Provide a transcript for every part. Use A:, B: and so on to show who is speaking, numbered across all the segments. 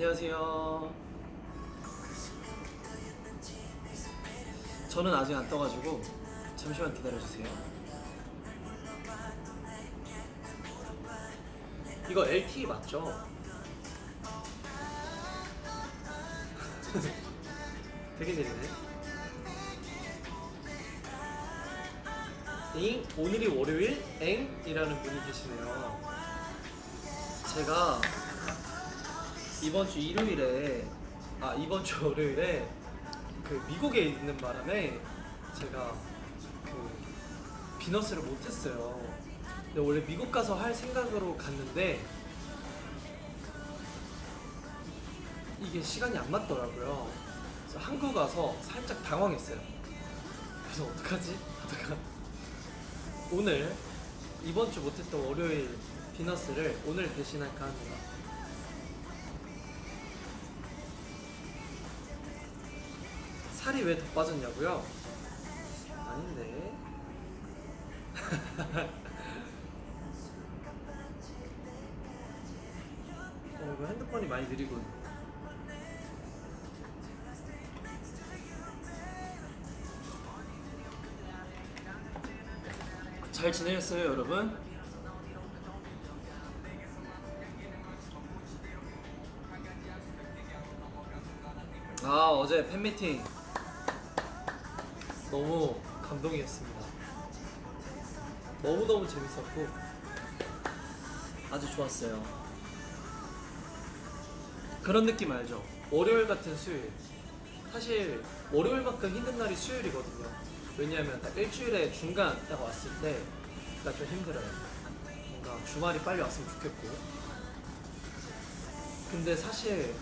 A: 안녕하세요. 저는 아직 안 떠가지고 잠시만 기다려주세요. 이거 LTE 맞죠? 되게 느리네. 잉? 오늘이 월요일? 엥? 이라는 분이 계시네요. 제가 이번 주 이번 주 월요일에 그 미국에 있는 바람에 제가 그 비너스를 못했어요. 근데 원래 미국 가서 할 생각으로 갔는데 이게 시간이 안 맞더라고요. 그래서 한국 와서 살짝 당황했어요. 그래서 어떡하지? 하다가 오늘 이번 주 못했던 월요일 비너스를 오늘 대신할까 합니다. 살이 왜 더 빠졌냐고요? 아닌데. 이거 핸드폰이 많이 느리군. 잘 지내셨어요, 여러분? 어제 팬미팅 너무 감동이었습니다. 너무너무 재밌었고 아주 좋았어요. 그런 느낌 알죠? 월요일 같은 수요일. 사실 월요일만큼 힘든 날이 수요일이거든요. 왜냐하면 딱 일주일의 중간 딱 왔을 때가 좀 힘들어요. 뭔가 주말이 빨리 왔으면 좋겠고. 근데 사실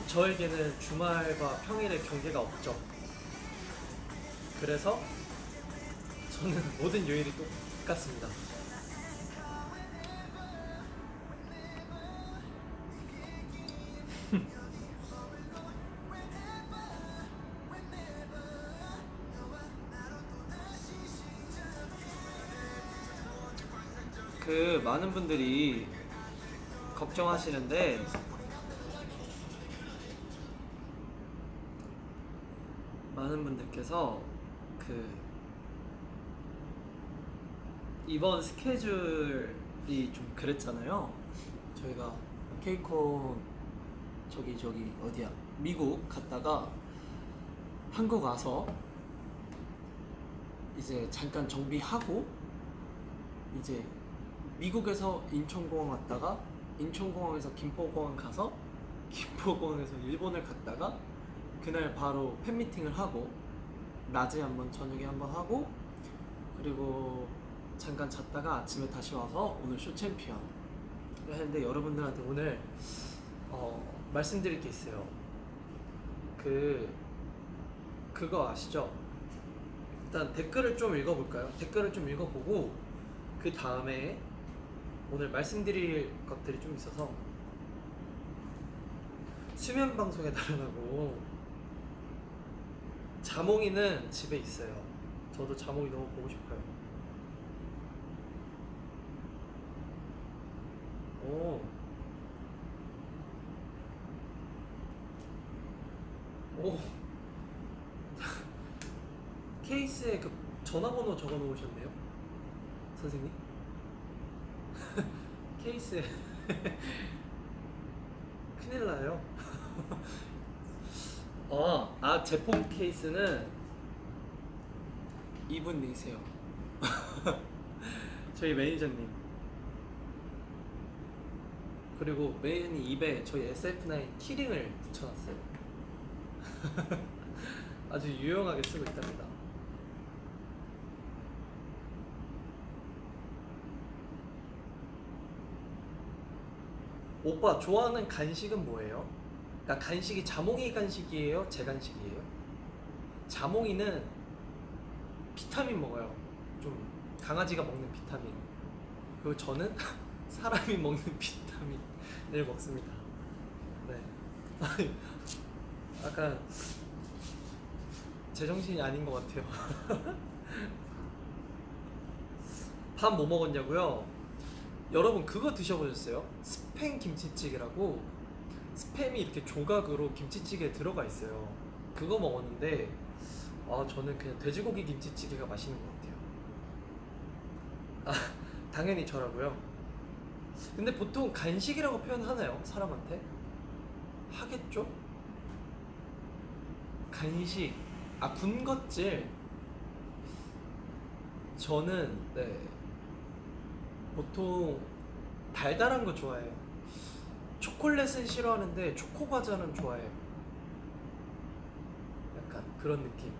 A: 저에게는 주말과 평일의 경계가 없죠. 그래서 저는 모든 요일이 똑같습니다. 그 많은 분들이 걱정하시는데 많은 분들께서 그 이번 스케줄이 좀 그랬잖아요. 저희가 케이콘 저기 어디야 미국 갔다가 한국 와서 이제 잠깐 정비하고 이제 미국에서 인천공항 왔다가 인천공항에서 김포공항 가서 김포공항에서 일본을 갔다가 그날 바로 팬미팅을 하고 낮에 한번 저녁에 한번 하고 그리고 잠깐 잤다가 아침에 다시 와서 오늘 쇼챔피언 했는데 여러분들한테 오늘 말씀드릴 게 있어요. 그거 아시죠? 일단 댓글을 좀 읽어볼까요? 댓글을 좀 읽어보고 그 다음에 오늘 말씀드릴 것들이 좀 있어서 수면 방송에 달라고. 자몽이는 집에 있어요. 저도 자몽이 너무 보고 싶어요. 오. 오. 케이스에 그 전화번호 적어 놓으셨네요, 선생님. 케이스에 큰일 나요. 제품 케이스는 이분이세요. 저희 매니저님. 그리고 매니저님 입에 저희 SF9 키링을 붙여놨어요. 아주 유용하게 쓰고 있답니다. 오빠 좋아하는 간식은 뭐예요? 그러니까 간식이 자몽이 간식이에요? 제 간식이에요? 자몽이는 비타민 먹어요. 좀 강아지가 먹는 비타민. 그리고 저는 사람이 먹는 비타민을 먹습니다. 네. 약간 제정신이 아닌 것 같아요. 밥 뭐 먹었냐고요? 여러분 그거 드셔보셨어요? 스팸 김치찌개라고 스팸이 이렇게 조각으로 김치찌개에 들어가 있어요. 그거 먹었는데 저는 그냥 돼지고기 김치찌개가 맛있는 것 같아요. 아, 당연히 저라고요. 근데 보통 간식이라고 표현하나요? 사람한테? 하겠죠? 간식, 군것질. 저는 보통 달달한 거 좋아해요. 초콜릿은 싫어하는데 초코과자는 좋아해요. 약간 그런 느낌.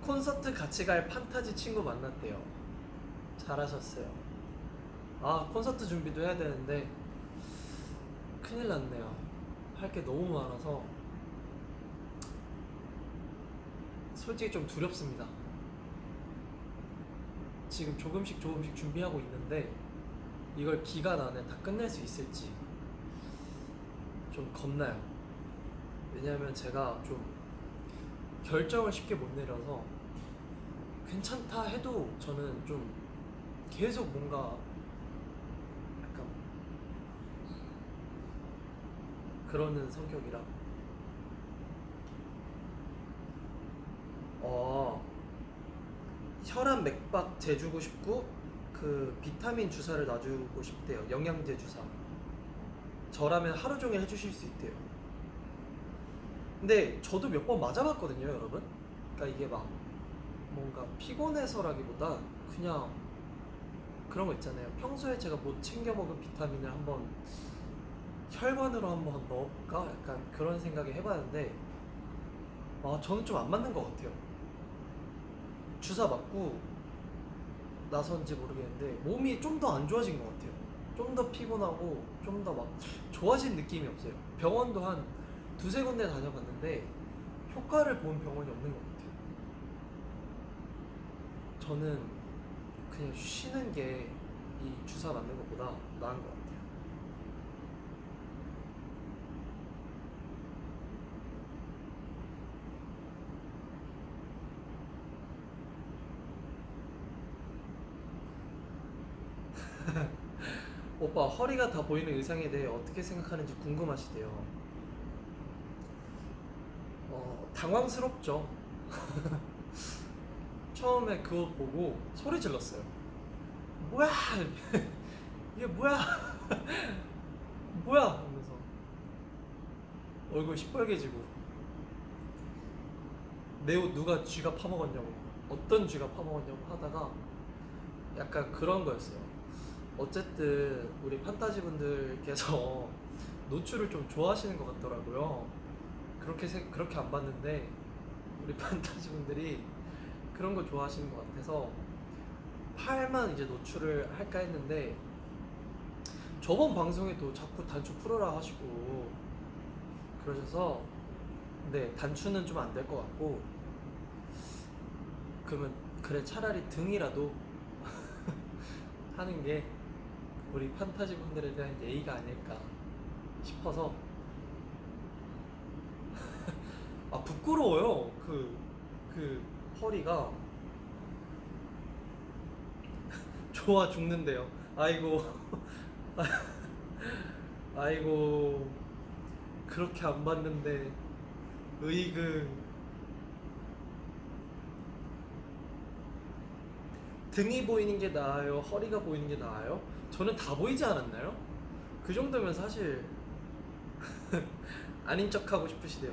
A: 콘서트 같이 갈 판타지 친구 만났대요. 잘하셨어요. 콘서트 준비도 해야 되는데 큰일 났네요. 할 게 너무 많아서 솔직히 좀 두렵습니다. 지금 조금씩 준비하고 있는데 이걸 기간 안에 다 끝낼 수 있을지 좀 겁나요. 왜냐하면 제가 좀 결정을 쉽게 못 내려서 괜찮다 해도 저는 좀 계속 뭔가 약간 그러는 성격이라 혈압 맥박 재주고 싶고 그 비타민 주사를 놔주고 싶대요. 영양제 주사. 저라면 하루 종일 해주실 수 있대요. 근데 저도 몇 번 맞아봤거든요, 여러분. 그러니까 이게 막 뭔가 피곤해서라기보다 그냥 그런 거 있잖아요. 평소에 제가 못 챙겨 먹은 비타민을 한번 혈관으로 한번 넣을까? 약간 그런 생각을 해봤는데 저는 좀 안 맞는 것 같아요. 주사 맞고 나선지 모르겠는데 몸이 좀 더 안 좋아진 것 같아요. 좀 더 피곤하고 좀 더 막 좋아진 느낌이 없어요. 병원도 한 두세 군데 다녀봤는데 효과를 본 병원이 없는 것 같아요. 저는 그냥 쉬는 게 이 주사 맞는 것보다 나은 것 같아요. 오빠 허리가 다 보이는 의상에 대해 어떻게 생각하는지 궁금하시대요. 당황스럽죠. 처음에 그거 보고 소리 질렀어요. 뭐야? 이게 뭐야? 뭐야? 하면서 얼굴 시뻘개지고 내 옷 누가 쥐가 파먹었냐고, 어떤 쥐가 파먹었냐고 하다가 약간 그런 거였어요. 어쨌든 우리 판타지 분들께서 노출을 좀 좋아하시는 것 같더라고요. 그렇게 안 봤는데 우리 판타지 분들이 그런 거 좋아하시는 것 같아서 팔만 이제 노출을 할까 했는데 저번 방송에도 자꾸 단추 풀어라 하시고 그러셔서 단추는 좀 안 될 것 같고, 그러면 그래 차라리 등이라도 하는 게 우리 판타지 분들에 대한 예의가 아닐까 싶어서 부끄러워요. 그 허리가 좋아 죽는데요. 아이고 아이고 그렇게 안 봤는데 으이그. 등이 보이는 게 나아요? 허리가 보이는 게 나아요? 저는 다 보이지 않았나요? 그 정도면 사실 아닌 척하고 싶으시대요.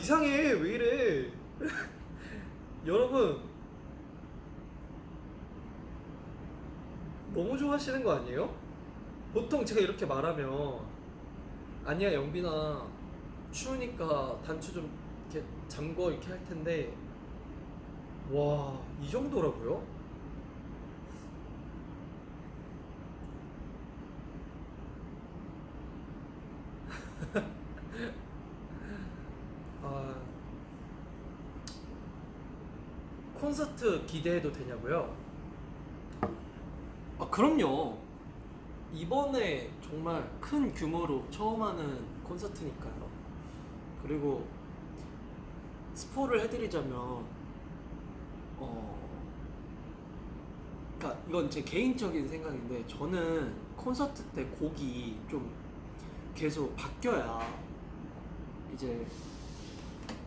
A: 이상해. 왜 이래? 여러분 너무 좋아하시는 거 아니에요? 보통 제가 이렇게 말하면 아니야 영빈아 추우니까 단추 좀 이렇게 잠궈 이렇게 할 텐데 와 이 정도라고요? 아 콘서트 기대해도 되냐고요? 그럼요. 이번에 정말 큰 규모로 처음 하는 콘서트니까요. 그리고 스포를 해드리자면 그러니까 이건 제 개인적인 생각인데 저는 콘서트 때 곡이 좀 계속 바뀌어야 이제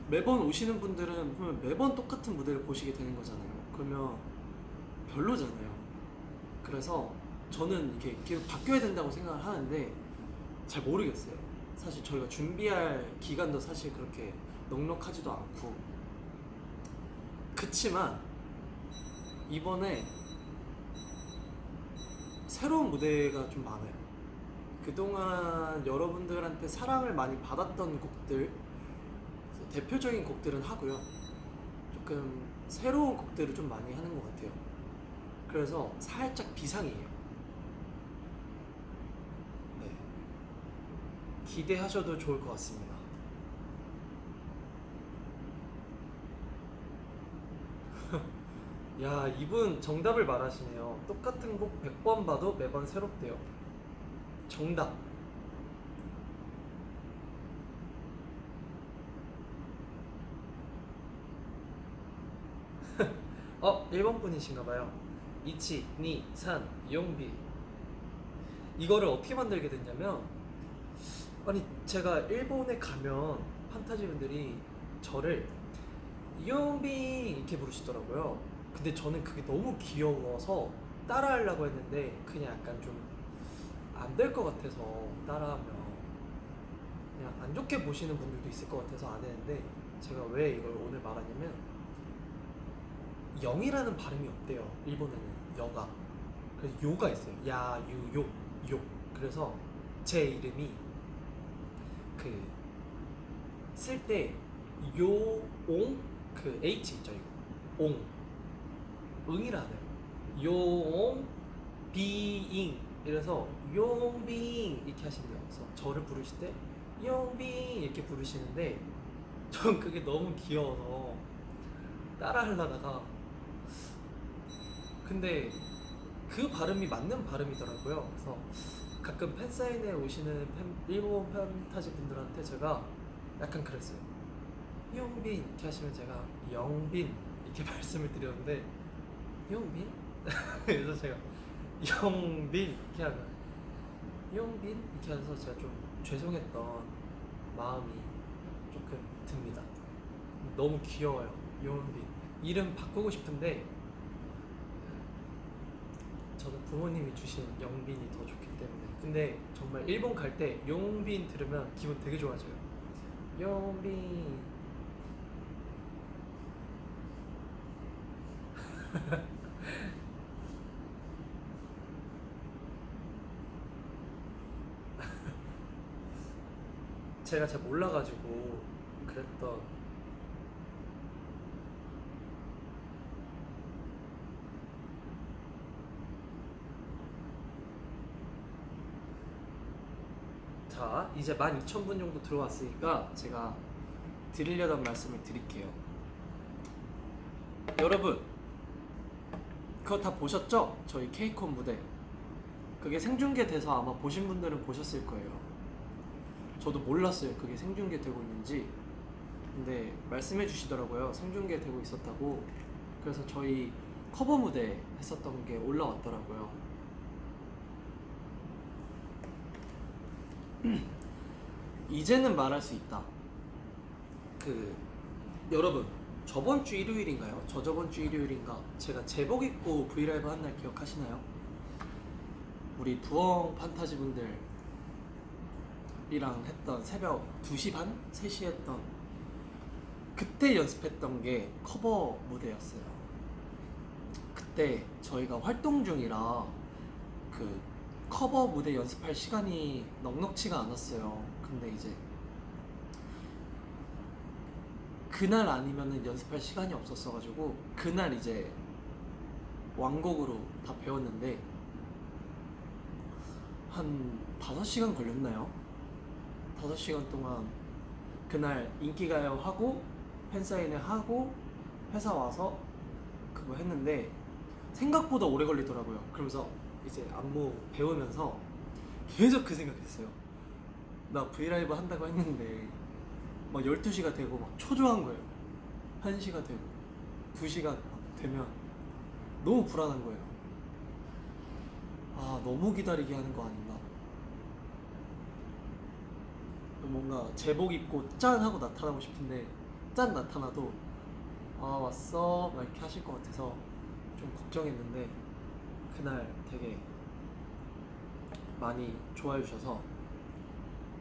A: 매번 오시는 분들은 그러면 매번 똑같은 무대를 보시게 되는 거잖아요. 그러면 별로잖아요. 그래서 저는 이렇게 계속 바뀌어야 된다고 생각을 하는데 잘 모르겠어요. 사실 저희가 준비할 기간도 사실 그렇게 넉넉하지도 않고 그치만 이번에 새로운 무대가 좀 많아요. 그동안 여러분들한테 사랑을 많이 받았던 곡들, 대표적인 곡들은 하고요. 조금 새로운 곡들을 좀 많이 하는 것 같아요. 그래서 살짝 비상이에요. 네. 기대하셔도 좋을 것 같습니다. 야, 이분 정답을 말하시네요. 똑같은 곡 100번 봐도 매번 새롭대요. 정답. 일본 분이신가봐요. 이치, 니, 산, 용비. 이거를 어떻게 만들게 됐냐면, 아니, 제가 일본에 가면 판타지 분들이 저를 용비 이렇게 부르시더라고요. 근데 저는 그게 너무 귀여워서 따라하려고 했는데, 그냥 약간 좀 안 될 것 같아서 따라하면 그냥 안 좋게 보시는 분들도 있을 것 같아서 안 했는데, 제가 왜 이걸 오늘 말하냐면 영이라는 발음이 없대요. 일본에는 여가. 그래서 요가 있어요. 야, 유, 요, 요. 그래서 제 이름이 그 쓸 때 요옹 그 H 있죠 이거 옹 응이라 하네요. 요옹 비잉 이래서 용빙 이렇게 하신대요. 그래서 저를 부르실 때 용빙 이렇게 부르시는데 전 그게 너무 귀여워서 따라 하려다가 근데 그 발음이 맞는 발음이더라고요. 그래서 가끔 팬사인회 오시는 일본 팬타지 분들한테 제가 약간 그랬어요. 용빈 이렇게 하시면 제가 영빈 이렇게 말씀을 드렸는데 용빈? 그래서 제가 영빈 이렇게 하면 용빈 이렇게 해서 제가 좀 죄송했던 마음이 조금 듭니다. 너무 귀여워요. 용빈 이름 바꾸고 싶은데 저는 부모님이 주신 영빈이 더 좋기 때문에. 근데 정말 일본 갈 때 용빈 들으면 기분 되게 좋아져요. 용빈. 제가 잘 몰라가지고 그랬던. 자, 이제 12,000분 정도 들어왔으니까 제가 드리려던 말씀을 드릴게요. 여러분, 그거 다 보셨죠? 저희 케이콘 무대. 그게 생중계돼서 아마 보신 분들은 보셨을 거예요. 저도 몰랐어요. 그게 생중계되고 있는지. 근데 말씀해 주시더라고요. 생중계되고 있었다고. 그래서 저희 커버 무대 했었던 게 올라왔더라고요. 이제는 말할 수 있다. 여러분, 저번 주 일요일인가요? 저저번 주 일요일인가 제가 제복 입고 브이라이브 한 날 기억하시나요? 우리 부엉 판타지 분들이랑 했던 새벽 2시 반? 3시에 했던 그때 연습했던 게 커버 무대였어요. 그때 저희가 활동 중이라 그 커버 무대 연습할 시간이 넉넉치가 않았어요. 근데 이제 그날 아니면은 연습할 시간이 없었어가지고 그날 이제 완곡으로 다 배웠는데 한 5시간 걸렸나요? 5시간 동안 그날 인기가요 하고 팬사인회 하고 회사 와서 그거 했는데 생각보다 오래 걸리더라고요. 그러면서 이제 안무 배우면서 계속 그 생각했어요. 나 브이라이브 한다고 했는데 막 12시가 되고 막 초조한 거예요. 1시가 되고 2시가 되면 너무 불안한 거예요. 아, 너무 기다리게 하는 거 아닌가? 뭔가 제복 입고 짠 하고 나타나고 싶은데 짠 나타나도 아, 왔어 막 이렇게 하실 것 같아서 좀 걱정했는데 그날 되게 많이 좋아해 주셔서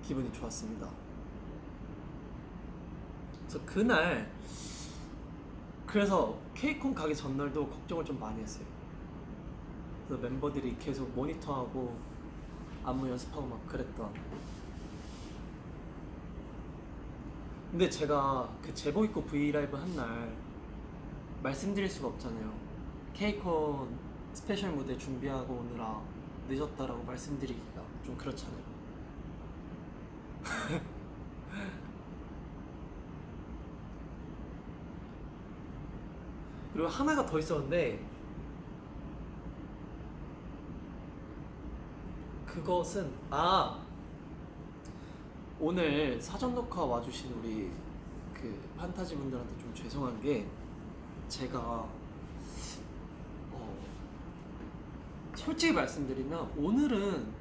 A: 기분이 좋았습니다. 그래서 그날 그래서 케이콘 가기 전날도 걱정을 좀 많이 했어요. 그래서 멤버들이 계속 모니터하고 안무 연습하고 막 그랬던. 근데 제가 그 제복 입고 브이라이브 한 날 말씀드릴 수가 없잖아요. 케이콘 스페셜 무대 준비하고 오느라 늦었다라고 말씀드리기가 좀 그렇잖아요. 그리고 하나가 더 있었는데 그것은 오늘 사전 녹화 와주신 우리 그 판타지 분들한테 좀 죄송한 게 제가 솔직히 말씀드리면 오늘은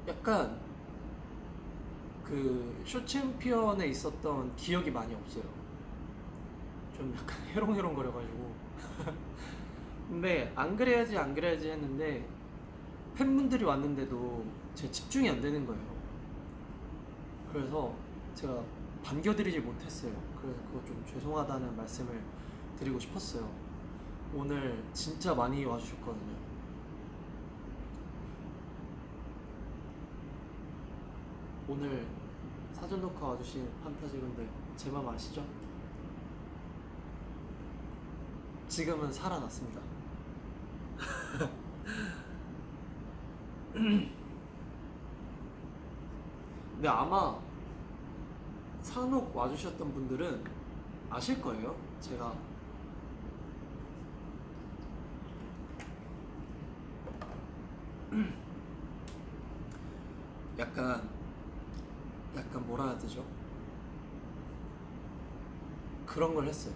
A: 약간 그 쇼챔피언에 있었던 기억이 많이 없어요. 좀 약간 해롱해롱 거려가지고 근데 안 그래야지 안 그래야지 했는데 팬분들이 왔는데도 제 집중이 안 되는 거예요. 그래서 제가 반겨드리지 못했어요. 그래서 그거 좀 죄송하다는 말씀을 드리고 싶었어요. 오늘 진짜 많이 와주셨거든요. 오늘 사전 녹화 와주신 판타지분들 제 맘 아시죠? 지금은 살아났습니다. 근데 아마 산옥 와주셨던 분들은 아실 거예요. 제가 약간 뭐라 해야 되죠? 그런 걸 했어요.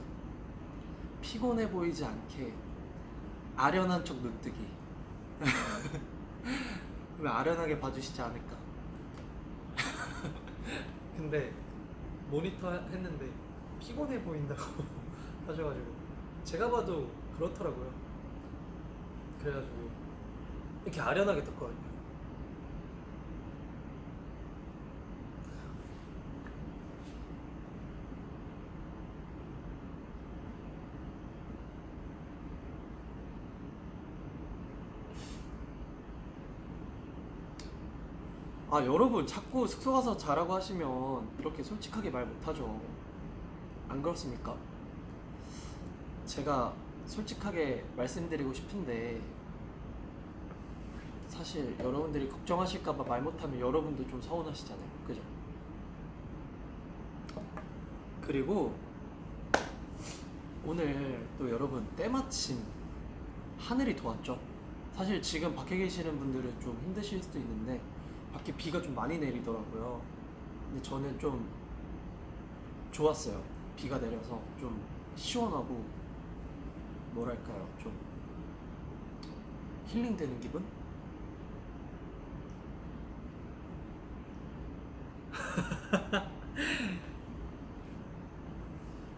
A: 피곤해 보이지 않게 아련한 척 눈뜨기. 그러면 아련하게 봐주시지 않을까. 근데 모니터 했는데 피곤해 보인다고 하셔가지고 제가 봐도 그렇더라고요. 그래가지고 이렇게 아련하게 떴거든요. 아, 여러분 자꾸 숙소 가서 자라고 하시면 이렇게 솔직하게 말 못하죠. 안 그렇습니까? 제가 솔직하게 말씀드리고 싶은데 사실 여러분들이 걱정하실까봐 말 못하면 여러분도 좀 서운하시잖아요. 그죠? 그리고 오늘 또 여러분 때마침 하늘이 도왔죠. 사실 지금 밖에 계시는 분들은 좀 힘드실 수도 있는데 밖에 비가 좀 많이 내리더라고요. 근데 저는 좀 좋았어요. 비가 내려서 좀 시원하고 뭐랄까요, 좀 힐링되는 기분?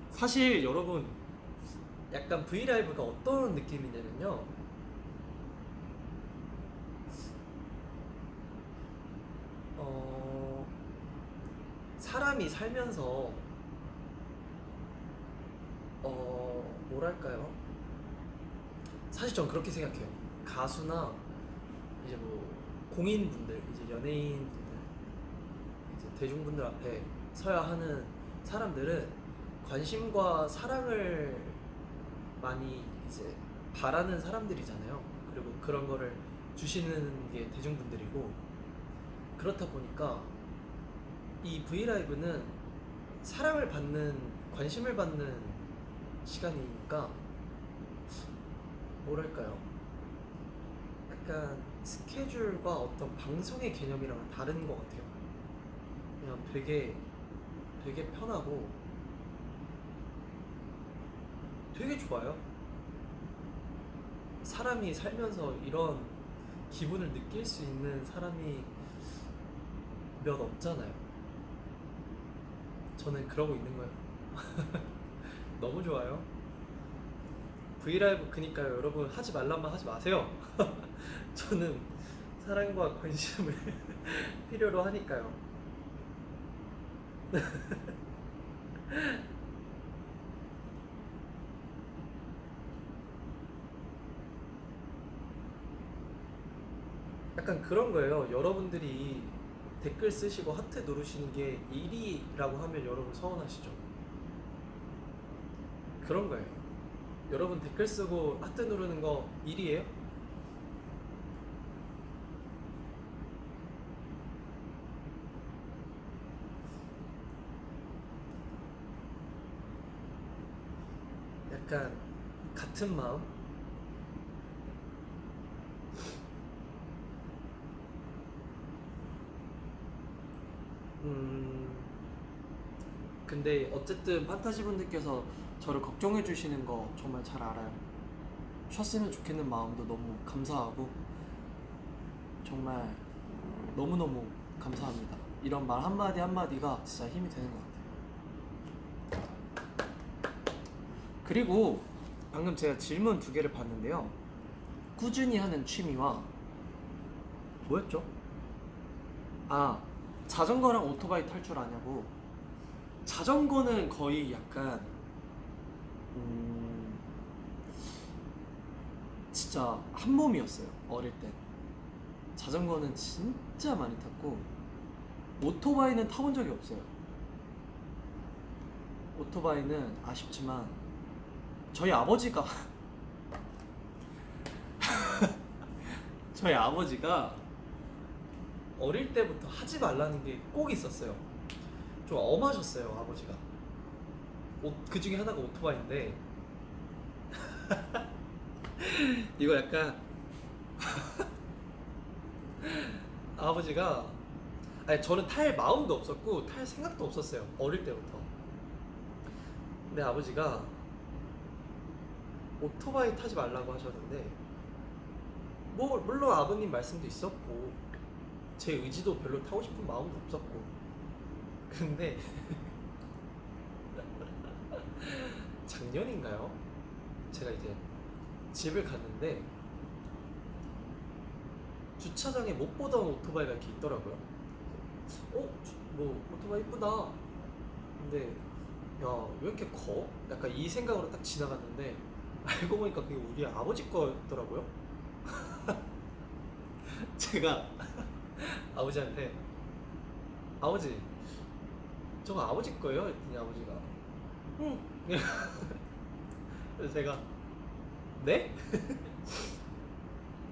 A: 사실 여러분 약간 브이라이브가 어떤 느낌이냐면요, 사람이 살면서 뭐랄까요, 사실 전 그렇게 생각해요. 가수나 이제 뭐 공인분들, 이제 연예인분들, 이제 대중분들 앞에 서야 하는 사람들은 관심과 사랑을 많이 이제 바라는 사람들이잖아요. 그리고 그런 거를 주시는 게 대중분들이고, 그렇다 보니까 이 브이라이브는 사랑을 받는, 관심을 받는 시간이니까 뭐랄까요, 약간 스케줄과 어떤 방송의 개념이랑은 다른 것 같아요. 그냥 되게 편하고 되게 좋아요. 사람이 살면서 이런 기분을 느낄 수 있는 사람이 몇 없잖아요. 저는 그러고 있는 거예요. 너무 좋아요. 브이라이브 그니까요. 여러분 하지 말란 말 하지 마세요. 저는 사랑과 관심을 필요로 하니까요. 약간 그런 거예요. 여러분들이 댓글 쓰시고 하트 누르시는 게 일이라고 하면 여러분 서운하시죠? 그런 거예요. 여러분 댓글 쓰고 하트 누르는 거 일이에요? 약간 같은 마음? 근데 어쨌든 판타지 분들께서 저를 걱정해 주시는 거 정말 잘 알아요. 쉬었으면 좋겠는 마음도 너무 감사하고 정말 너무너무 감사합니다. 이런 말 한마디 한마디가 진짜 힘이 되는 것 같아요. 그리고 방금 제가 질문 두 개를 봤는데요. 꾸준히 하는 취미와 뭐였죠? 아, 자전거랑 오토바이 탈 줄 아냐고. 자전거는 거의 약간 음, 진짜 한 몸이었어요. 어릴 때. 자전거는 진짜 많이 탔고 오토바이는 타본 적이 없어요. 오토바이는 아쉽지만 저희 아버지가 저희 아버지가 어릴 때부터 하지 말라는 게 꼭 있었어요. 좀 엄하셨어요, 아버지가. 그 중에 하나가 오토바이인데 이거 약간 아버지가 아니 저는 탈 마음도 없었고 탈 생각도 없었어요, 어릴 때부터. 근데 아버지가 오토바이 타지 말라고 하셨는데 뭐 물론 아버님 말씀도 있었고 제 의지도 별로 타고 싶은 마음도 없었고 근데 작년인가요? 제가 이제 집을 갔는데 주차장에 못 보던 오토바이가 이렇게 있더라고요. 뭐 오토바이 이쁘다. 근데 야, 왜 이렇게 커? 약간 이 생각으로 딱 지나갔는데 알고 보니까 그게 우리 아버지 거였더라고요. 제가 아버지한테 아버지 저거 아버지 거예요? 했더니 아버지가 응. 그래서 제가 네?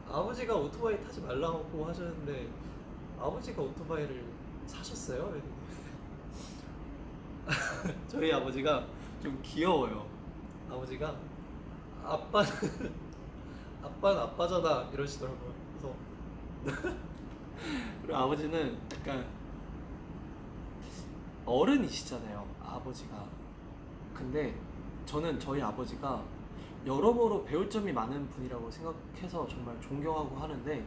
A: 아버지가 오토바이 타지 말라고 하셨는데 아버지가 오토바이를 사셨어요? 했는데 저희 아버지가 좀 귀여워요. 아버지가 아빠는 아빠는 아빠잖아 이러시더라고요. 그래서 그리고 아버지는 약간 어른이시잖아요, 아버지가. 근데 저는 저희 아버지가 여러모로 배울 점이 많은 분이라고 생각해서 정말 존경하고 하는데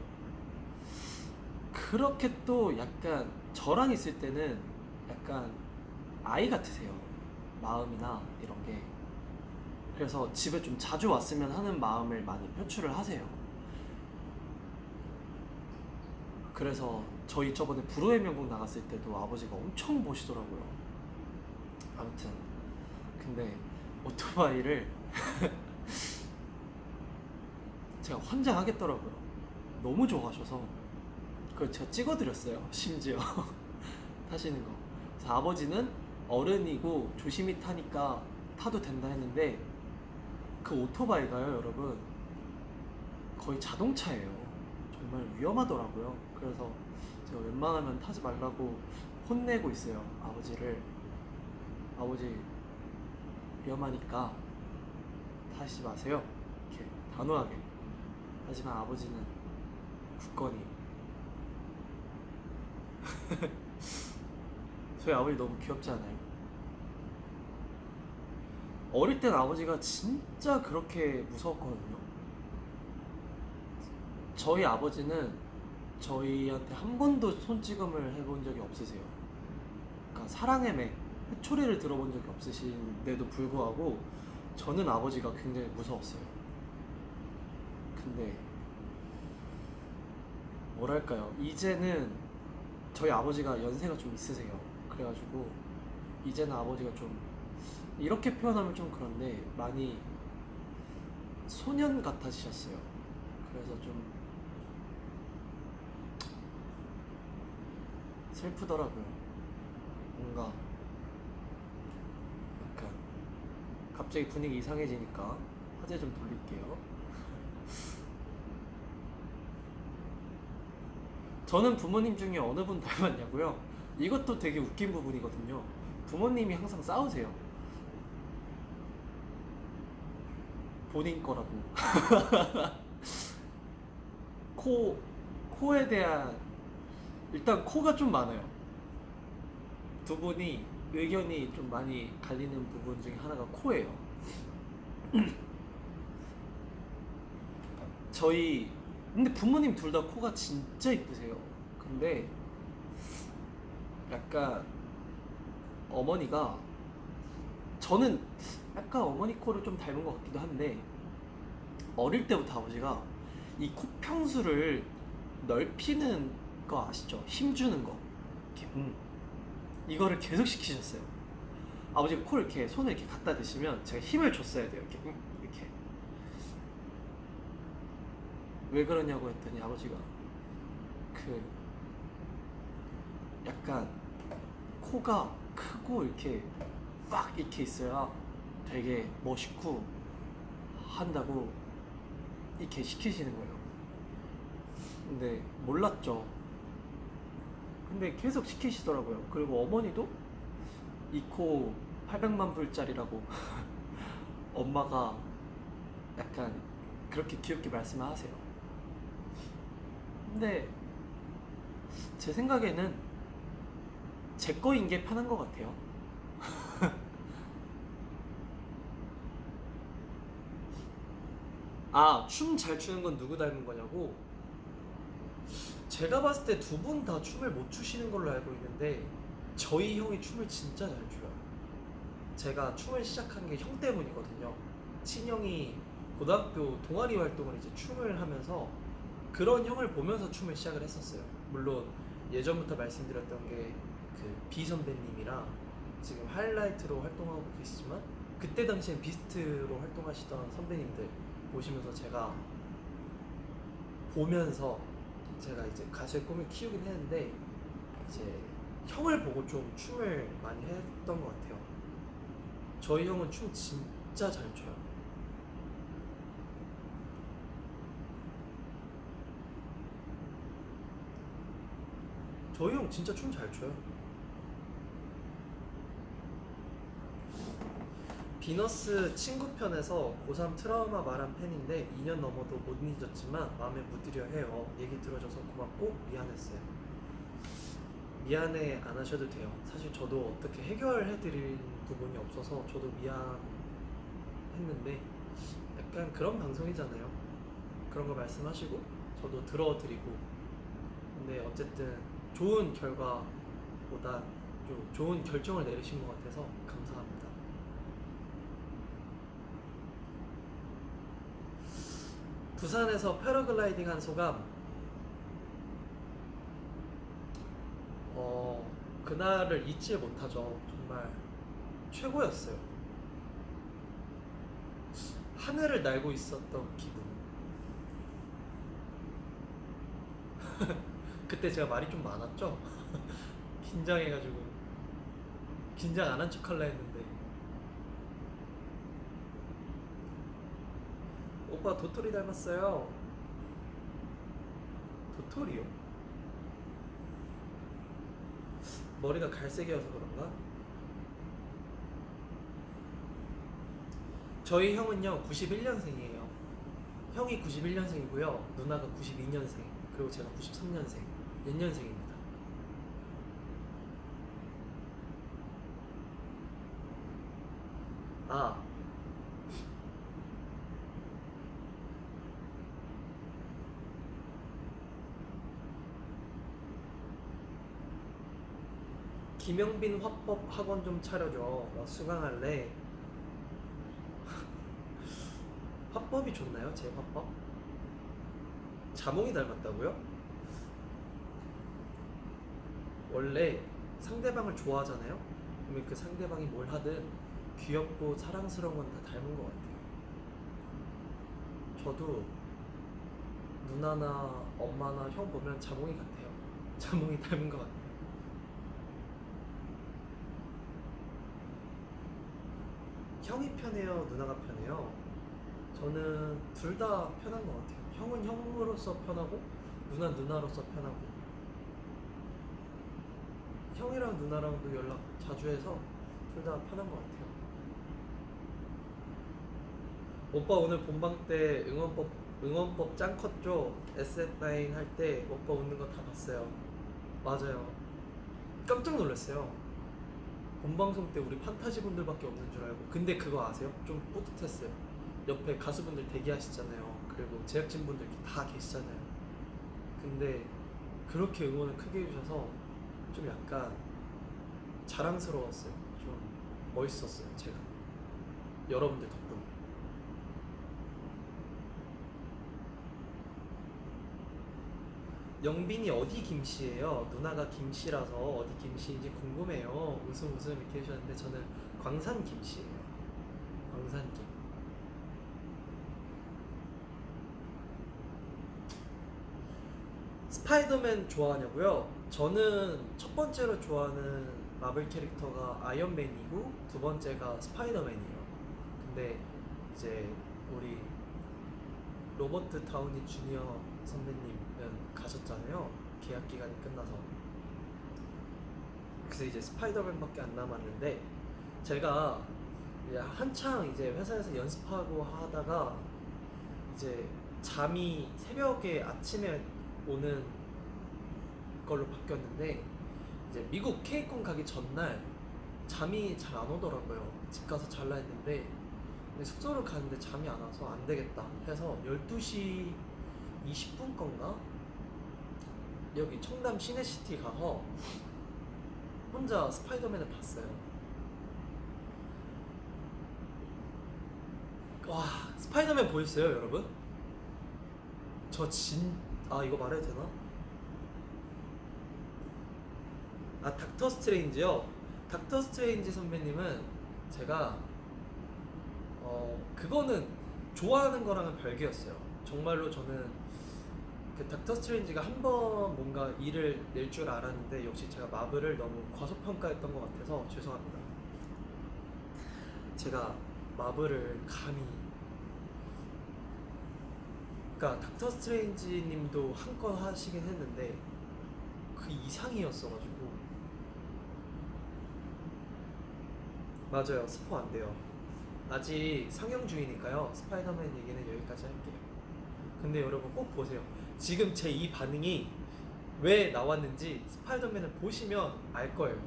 A: 그렇게 또 약간 저랑 있을 때는 약간 아이 같으세요. 마음이나 이런 게. 그래서 집에 좀 자주 왔으면 하는 마음을 많이 표출을 하세요. 그래서 저희 저번에 불후의 명곡 나갔을 때도 아버지가 엄청 보시더라고요. 아무튼 근데 오토바이를 제가 혼자 하겠더라고요. 너무 좋아하셔서 그걸 제가 찍어드렸어요. 심지어 타시는 거. 그래서 아버지는 어른이고 조심히 타니까 타도 된다 했는데 그 오토바이가요, 여러분, 거의 자동차예요. 정말 위험하더라고요. 그래서 제가 웬만하면 타지 말라고 혼내고 있어요, 아버지를. 아버지 위험하니까 타시지 마세요, 이렇게 단호하게. 하지만 아버지는
B: 굳건히. 저희 아버지 너무 귀엽지 않아요? 어릴 땐 아버지가 진짜 그렇게 무서웠거든요. 저희 아버지는 저희한테 한 번도 손찌검을 해본 적이 없으세요. 그러니까 사랑의 매, 회초리를 들어본 적이 없으신데도 불구하고 저는 아버지가 굉장히 무서웠어요. 근데 뭐랄까요, 이제는 저희 아버지가 연세가 좀 있으세요. 그래가지고 이제는 아버지가 좀, 이렇게 표현하면 좀 그런데 많이 소년 같아지셨어요. 그래서 좀 슬프더라고요. 뭔가 약간 갑자기 분위기 이상해지니까 화제 좀 돌릴게요. 저는 부모님 중에 어느 분 닮았냐고요? 이것도 되게 웃긴 부분이거든요. 부모님이 항상 싸우세요. 본인 거라고. 코, 코에 대한, 일단 코가 좀 많아요. 두 분이 의견이 좀 많이 갈리는 부분 중에 하나가 코예요. 저희, 근데 부모님 둘 다 코가 진짜 이쁘세요. 근데 약간 어머니가, 저는 약간 어머니 코를 좀 닮은 것 같기도 한데, 어릴 때부터 아버지가 이 코평수를 넓히는 거 아시죠? 힘주는 거. 이렇게, 이거를 계속 시키셨어요. 아버지가 코를 이렇게 손을 이렇게 갖다 대시면 제가 힘을 줬어야 돼요. 이렇게, 이렇게. 왜 그러냐고 했더니 아버지가 그 약간 코가 크고 이렇게 빡 이렇게 있어야 되게 멋있고 한다고 이렇게 시키시는 거예요. 근데 몰랐죠. 근데 계속 시키시더라고요. 그리고 어머니도 이 코 800만 불짜리라고 엄마가 약간 그렇게 귀엽게 말씀을 하세요. 근데 제 생각에는 제 거인 게 편한 것 같아요. 아, 춤 잘 추는 건 누구 닮은 거냐고? 제가 봤을 때 두 분 다 춤을 못 추시는 걸로 알고 있는데 저희 형이 춤을 진짜 잘 춰요. 제가 춤을 시작한 게 형 때문이거든요. 친형이 고등학교 동아리 활동을 이제 춤을 하면서 그런 형을 보면서 춤을 시작을 했었어요. 물론 예전부터 말씀드렸던 게 그 비 선배님이랑 지금 하이라이트로 활동하고 계시지만 그때 당시엔 비스트로 활동하시던 선배님들 보시면서 제가 보면서 제가 이제 가수의 꿈을 키우긴 했는데 이제 형을 보고 좀 춤을 많이 했던 것 같아요. 저희 형은 춤 진짜 잘 춰요. 저희 형 진짜 춤 잘 춰요. 비너스 친구편에서 고3 트라우마 말한 팬인데 2년 넘어도 못 잊었지만 마음에 묻으려 해요. 얘기 들어줘서 고맙고 미안했어요. 미안해 안 하셔도 돼요. 사실 저도 어떻게 해결해드릴 부분이 없어서 저도 미안했는데 약간 그런 방송이잖아요. 그런 거 말씀하시고 저도 들어드리고 근데 어쨌든 좋은 결과보다 좀 좋은 결정을 내리신 것 같아서 감사합니다. 부산에서 패러글라이딩 한 소감. 그날을 잊지 못하죠. 정말 최고였어요. 하늘을 날고 있었던 기분. 그때 제가 말이 좀 많았죠? 긴장해가지고 긴장 안 한 척 할라 했는데 오빠 도토리 닮았어요. 도토리요? 머리가 갈색이어서 그런가? 저희 형은요 91년생이에요. 형이 91년생이고요 누나가 92년생. 그리고 제가 93년생, 연년생입니다. 아, 김영빈 화법 학원 좀 차려줘. 나 수강할래. 화법이 좋나요? 제 화법? 자몽이 닮았다고요? 원래 상대방을 좋아하잖아요? 그러면 그 상대방이 뭘 하든 귀엽고 사랑스러운 건 다 닮은 것 같아요. 저도 누나나 엄마나 형 보면 자몽이 같아요. 자몽이 닮은 것 같아요. 형이 편해요? 누나가 편해요? 저는 둘 다 편한 것 같아요. 형은 형으로서 편하고 누나 누나로서 편하고. 형이랑 누나랑도 연락 자주 해서 둘 다 편한 것 같아요. 오빠 오늘 본방 때 응원법 짱 컸죠? SF9 할 때 오빠 웃는 거 다 봤어요. 맞아요. 깜짝 놀랐어요. 본방송 때 우리 판타지 분들밖에 없는 줄 알고. 근데 그거 아세요? 좀 뿌듯했어요. 옆에 가수분들 대기하시잖아요. 그리고 제작진 분들 다 계시잖아요. 근데 그렇게 응원을 크게 해주셔서 좀 약간 자랑스러웠어요. 좀 멋있었어요. 제가 여러분들 덕분에. 영빈이 어디 김씨예요? 누나가 김씨라서 어디 김씨인지 궁금해요. 웃음 웃음 이렇게 해주셨는데 저는 광산 김씨예요. 광산 김. 스파이더맨 좋아하냐고요? 저는 첫 번째로 좋아하는 마블 캐릭터가 아이언맨이고 두 번째가 스파이더맨이에요. 근데 이제 우리 로버트 다우니 주니어 선배님은 가셨잖아요. 계약 기간이 끝나서. 그래서 이제 스파이더맨밖에 안 남았는데 제가 이제 한창 이제 회사에서 연습하고 하다가 이제 잠이 새벽에 아침에 오는 걸로 바뀌었는데 이제 미국 케이콘 가기 전날 잠이 잘 안 오더라고요. 집 가서 잘라 했는데 근데 숙소를 가는데 잠이 안 와서 안 되겠다 해서 12시 20분 건가? 여기 청담 시내시티 가서 혼자 스파이더맨을 봤어요. 와, 스파이더맨 보였어요, 여러분? 아, 이거 말해도 되나? 아, 닥터 스트레인지요? 닥터 스트레인지 선배님은 제가 그거는 좋아하는 거랑은 별개였어요. 정말로 저는 그 닥터 스트레인지가 한 번 뭔가 일을 낼 줄 알았는데 역시 제가 마블을 너무 과소평가했던 것 같아서 죄송합니다. 제가 마블을 감히, 그러니까 닥터 스트레인지 님도 한 건 하시긴 했는데 그 이상이었어가지고. 맞아요. 스포 안 돼요. 아직 상영 중이니까요. 스파이더맨 얘기는 여기까지 할게요. 근데 여러분 꼭 보세요. 지금 제 이 반응이 왜 나왔는지 스파이더맨을 보시면 알 거예요.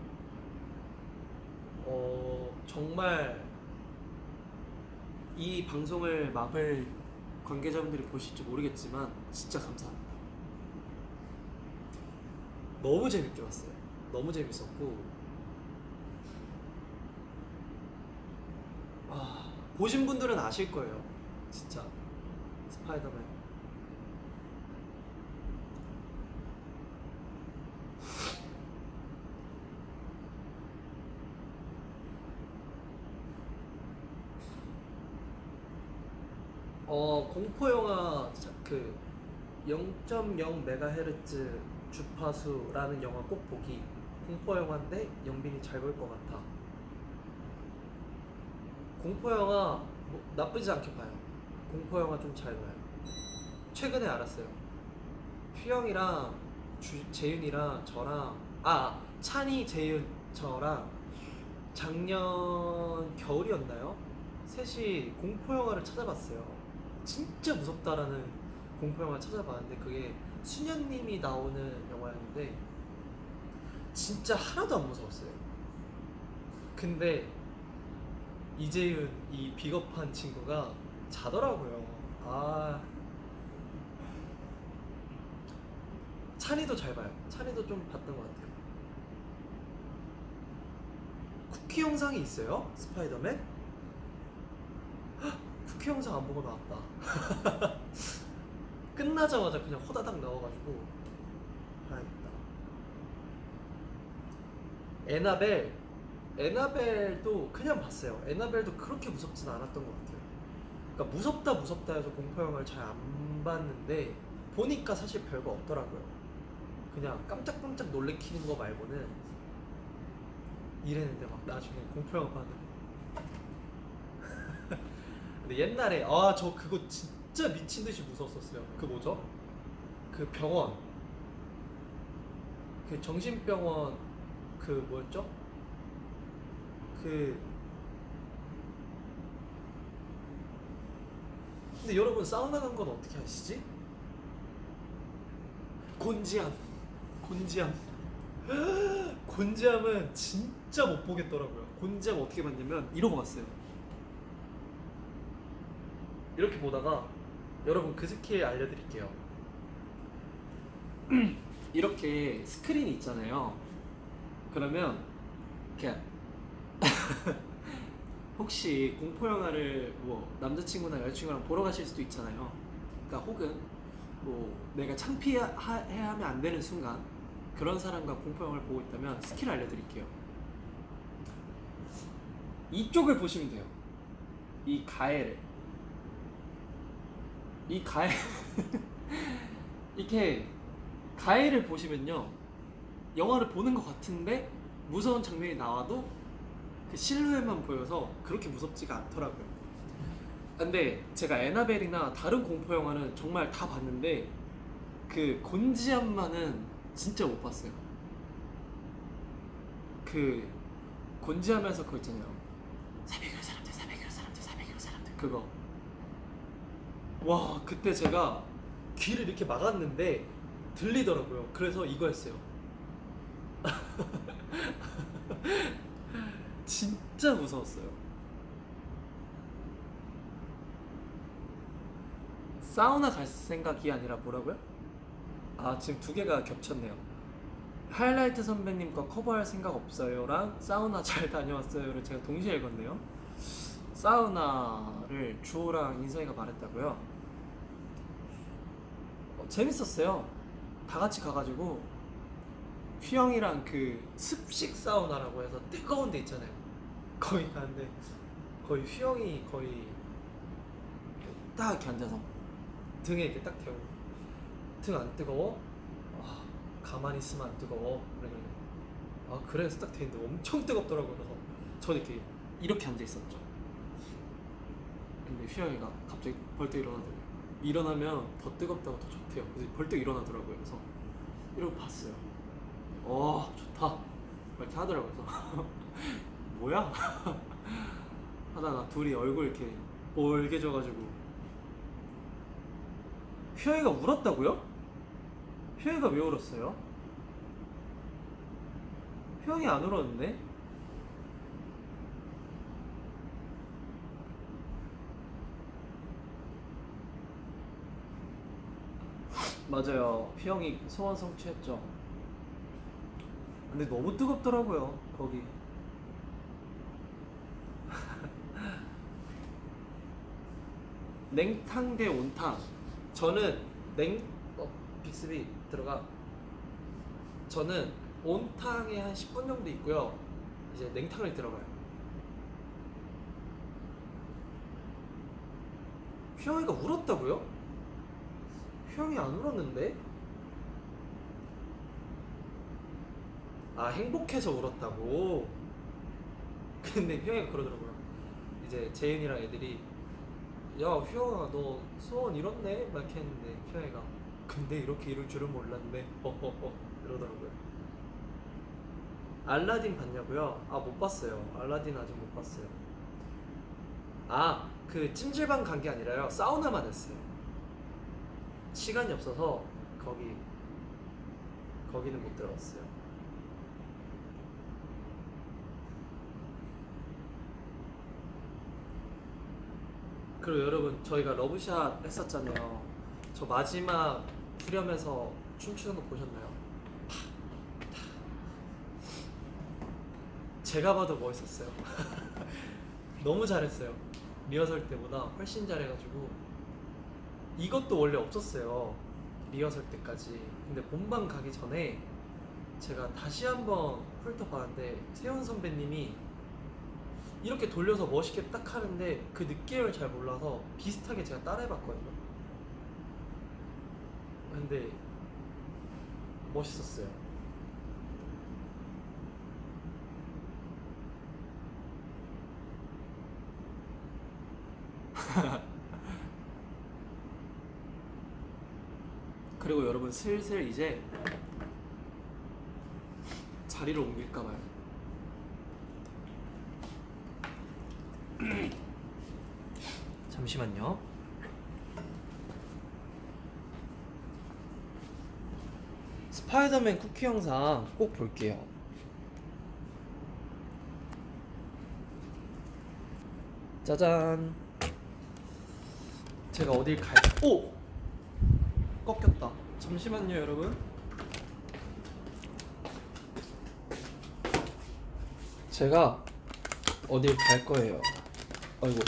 B: 정말 이 방송을 마블 관계자분들이 보실지 모르겠지만 진짜 감사합니다. 너무 재밌게 봤어요. 너무 재밌었고, 보신 분들은 아실 거예요. 진짜 스파이더맨. 공포 영화 그 0.0MHz 주파수라는 영화 꼭 보기. 공포 영화인데 영빈이 잘 볼 것 같아. 공포 영화 나쁘지 않게 봐요. 공포 영화 좀 잘 봐요. 최근에 알았어요. 휘영이랑 재윤이랑 저랑 찬이, 재윤, 저랑 작년 겨울이었나요? 셋이 공포 영화를 찾아봤어요. 진짜 무섭다라는 공포 영화 찾아봤는데 그게 수녀님이 나오는 영화였는데 진짜 하나도 안 무서웠어요. 근데 이재윤 이 비겁한 친구가 자더라고요. 아, 찬이도 잘 봐요. 찬이도 좀 봤던 것 같아요. 쿠키 영상이 있어요? 스파이더맨? 헉, 쿠키 영상 안 보고 나왔다. 끝나자마자 그냥 호다닥 나와가지고 봐야겠다. 에나벨, 에나벨도 그냥 봤어요. 에나벨도 그렇게 무섭진 않았던 것 같아요. 그러니까 무섭다 무섭다 해서 공포 영화를 잘 안 봤는데 보니까 사실 별거 없더라고요. 그냥 깜짝깜짝 놀래키는 거 말고는 이랬는데 막 나중에 공포 영화 봤는데 근데 옛날에 아 저 그거 진짜 미친 듯이 무서웠었어요. 그 뭐죠? 그 병원, 그 정신병원, 그 뭐였죠? 그 근데 여러분 사우나 간 건 어떻게 아시지? 곤지암, 곤지암. 곤지암은 진짜 못 보겠더라고요. 곤지암 어떻게 봤냐면 이러고 봤어요. 이렇게 보다가 여러분 그 스킬 알려드릴게요. 이렇게 스크린이 있잖아요. 그러면 이렇게 혹시 공포 영화를 뭐 남자친구나 여자친구랑 보러 가실 수도 있잖아요. 그러니까 혹은 뭐 내가 창피해하면 안 되는 순간 그런 사람과 공포 영화를 보고 있다면 스킬 알려드릴게요. 이쪽을 보시면 돼요. 이 가해를, 이 가해 이렇게 가해를 보시면요, 영화를 보는 것 같은데 무서운 장면이 나와도 그 실루엣만 보여서 그렇게 무섭지가 않더라고요. 근데 제가 에나벨이나 다른 공포 영화는 정말 다 봤는데 그 곤지암만은 진짜 못 봤어요. 그 곤지암에서 그거 있잖아요. 400여 사람들, 400여 사람들, 400여 사람들, 그거. 와, 그때 제가 귀를 이렇게 막았는데 들리더라고요. 그래서 이거 했어요. 진짜 무서웠어요. 사우나 갈 생각이 아니라 뭐라고요? 아, 지금 두 개가 겹쳤네요. 하이라이트 선배님과 커버할 생각 없어요랑 사우나 잘 다녀왔어요를 제가 동시에 읽었네요. 사우나를 주호랑 인성이가 말했다고요? 재밌었어요. 다 같이 가가지고 휘영이랑 그 습식 사우나라고 해서 뜨거운 데 있잖아요. 거기 가는데 거의 휘영이 거의 딱 이렇게 앉아서 등에 이렇게 딱 대고 등 안 뜨거워? 아, 가만히 있으면 안 뜨거워. 그래. 아, 그래서 딱 되는데 엄청 뜨겁더라고요. 그래서 저는 이렇게 앉아 있었죠. 근데 휘영이가 갑자기 벌떡 일어나더라고요. 일어나면 더 뜨겁다고 더 좋대요. 그래서 벌떡 일어나더라고요. 그래서 이러고 봤어요. 좋다 막 이렇게 하더라고요. 그래서 뭐야? 하다가 둘이 얼굴 이렇게 빨개져가지고 휘영이가 울었다고요? 휘영이가 왜 울었어요? 휘영이 안 울었는데? 맞아요. 휘영이 소원 성취했죠. 근데 너무 뜨겁더라고요. 거기. 냉탕 대 온탕. 저는 빅스비 들어가. 저는 온탕에 한 10분 정도 있고요. 이제 냉탕을 들어가요. 휘영이가 울었다고요? 휘영이 안 울었는데? 아, 행복해서 울었다고? 근데 휘영이가 그러더라고요. 이제 재윤이랑 애들이 야, 휘영아 너 소원 이뤘네? 막 이렇게 했는데 휘영이가 근데 이렇게 이룰 줄은 몰랐네 허허허 이러더라고요. 알라딘 봤냐고요? 아, 못 봤어요. 알라딘 아직 못 봤어요. 아, 그 찜질방 간 게 아니라요, 사우나만 했어요. 시간이 없어서 그 거기는 못 들어갔어요. 그리고 여러분 저희가 러브샷 했었잖아요. 저 마지막 후렴에서 춤추는 거 보셨나요? 제가 봐도 멋있었어요. 너무 잘했어요. 리허설 때보다 훨씬 잘해가지고 이것도 원래 없었어요. 리허설 때까지. 근데 본방 가기 전에 제가 다시 한번 훑어 봤는데 세훈 선배님이 이렇게 돌려서 멋있게 딱 하는데 그 느낌을 잘 몰라서 비슷하게 제가 따라해봤거든요. 근데 멋있었어요. 그리고 여러분 슬슬 이제 자리를 옮길까봐요. 잠시만요. 스파이더맨 쿠키 영상 꼭 볼게요. 짜잔. 제가 어딜 오! 꺾였다. 잠시만요, 여러분. 제가 어딜 갈 거예요. 아이고.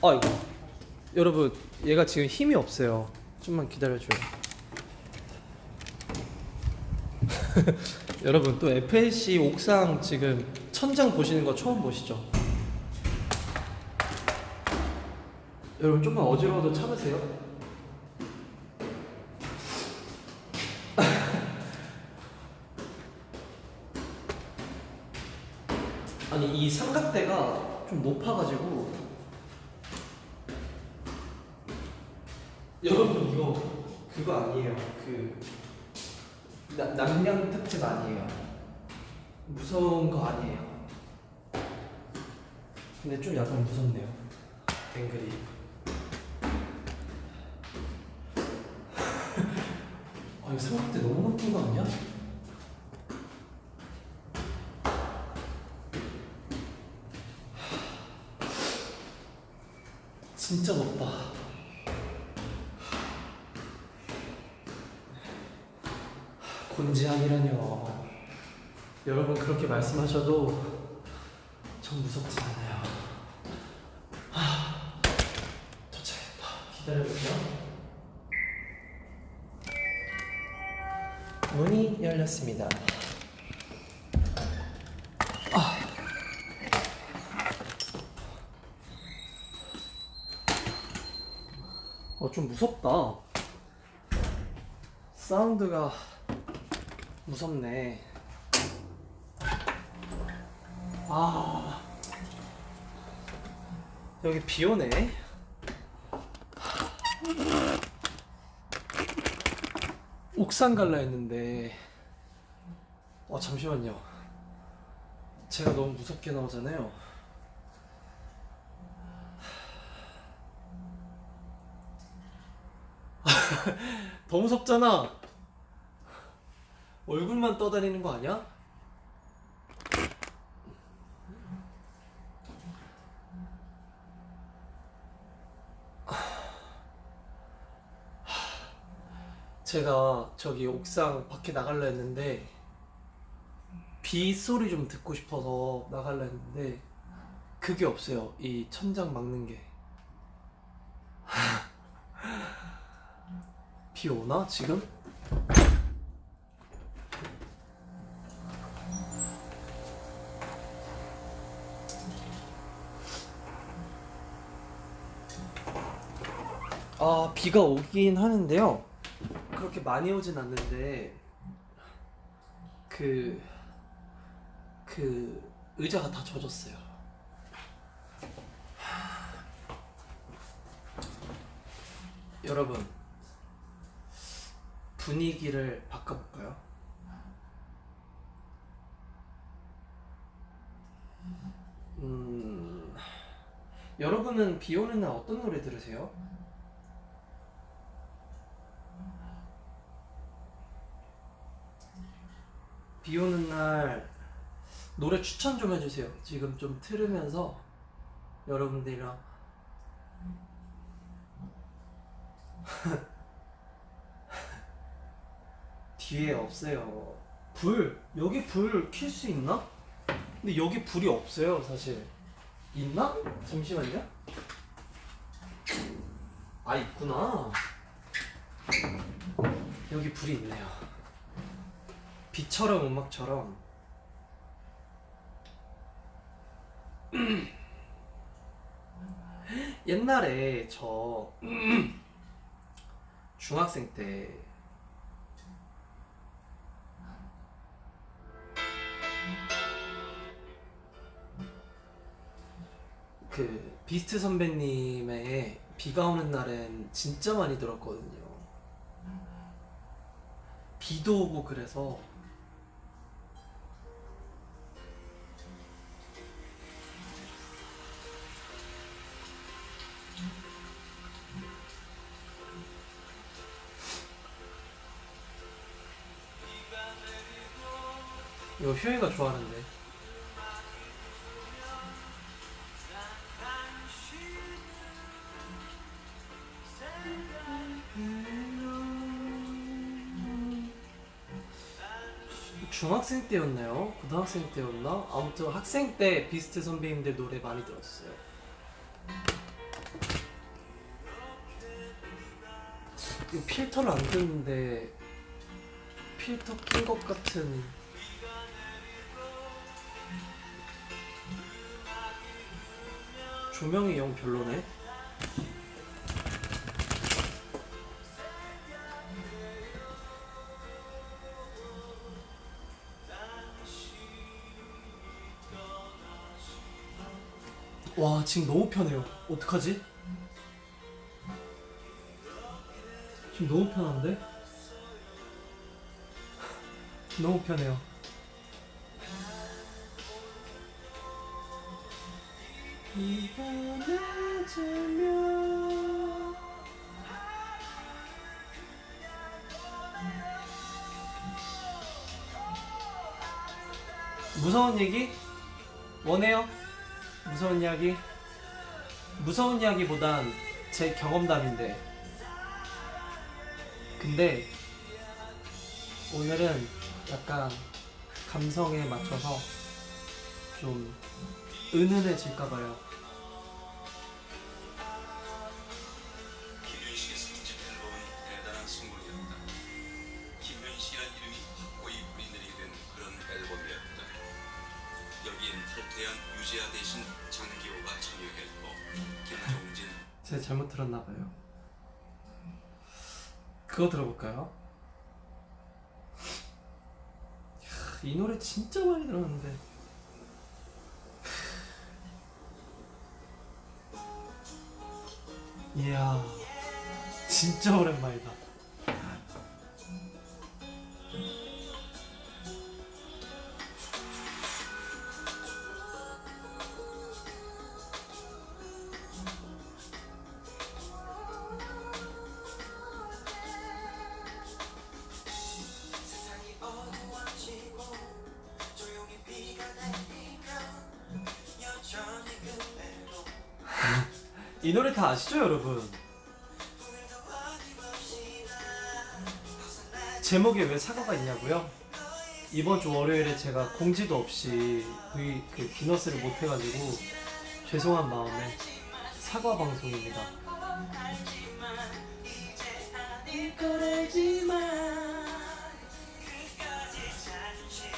B: 아이고. 여러분, 얘가 지금 힘이 없어요. 좀만 기다려줘요. 여러분, 또 FLC 옥상 지금 천장 보시는 거 처음 보시죠? 여러분, 좀만 어지러워도 참으세요. 아니, 이 삼각대가 좀 높아가지고 여러분, 이거 그거 아니에요. 남양 특집 아니에요. 무서운 거 아니에요. 근데 좀 약간 무섭네요. 앵글이. 아, 이거 삼각대 너무 높은 거 아니야? 진짜 높다. 곤지암이라뇨. 여러분 그렇게 말씀하셔도 전 무섭지 않아요. 도착했다. 기다려볼게요. 문이 열렸습니다. 좀 무섭다. 사운드가 무섭네. 여기 비 오네. 옥상 갈라 했는데 잠시만요. 제가 너무 무섭게 나오잖아요. 더 무섭잖아. 얼굴만 떠다니는 거 아니야? 제가 저기 옥상 밖에 나갈라 했는데 비 소리 좀 듣고 싶어서 나갈라 했는데 그게 없어요. 이 천장 막는 게. 비 오나 지금? 비가 오긴 하는데요. 그렇게 많이 오진 않는데 그 의자가 다 젖었어요. 여러분 분위기를 바꿔볼까요? 여러분은 비 오는 날 어떤 노래 들으세요? 비 오는 날 노래 추천 좀 해주세요. 지금 좀 틀으면서 여러분들이랑 뒤에 없어요. 여기 불 켤 수 있나? 근데 여기 불이 없어요, 사실. 있나? 잠시만요. 아, 있구나. 여기 불이 있네요. 비처럼 음악처럼. 옛날에 저 중학생 때 그 비스트 선배님의 비가 오는 날엔 진짜 많이 들었거든요. 비도 오고 그래서 이거 효이가 좋아하는데. 중학생 때였나요? 고등학생 때였나? 아무튼 학생 때 비스트 선배님들 노래 많이 들었어요. 이거 필터를 안 끄는데 필터 낀 것 같은. 조명이 영 별로네. 와, 지금 너무 편해요. 어떡하지? 지금 너무 편한데? 너무 편해요. 비가 맞으면 무서운 얘기? 원해요? 무서운 이야기? 무서운 이야기보단 제 경험담인데, 근데 오늘은 약간 감성에 맞춰서 좀 은은해질까봐요.
C: 김윤식의 3집 앨범은 대단한 성공이었다. 김윤식이란 이름이 확고히 뿌리내리게 된 그런 앨범이었다. 여기엔 탈퇴한 유재하 대신 장기호가 참여했고 김종진
B: 제가 잘못 들었나봐요. 그거 들어볼까요? 이 노래 진짜 많이 들었는데. 이야, 진짜 오랜만이다.
D: 세상이 어두워지고 조용히 비가 내리면 여전히 그대로
B: 이 노래 다 아시죠, 여러분?
D: 오늘도 어김없이 나
B: 제목에 왜 사과가 있냐고요? 이번 주 월요일에 제가 공지도 없이 그 비너스를 못 해가지고 죄송한 마음에 사과 방송입니다.
D: 알지만 이제 아닐 걸 알지만 끝까지 자존심에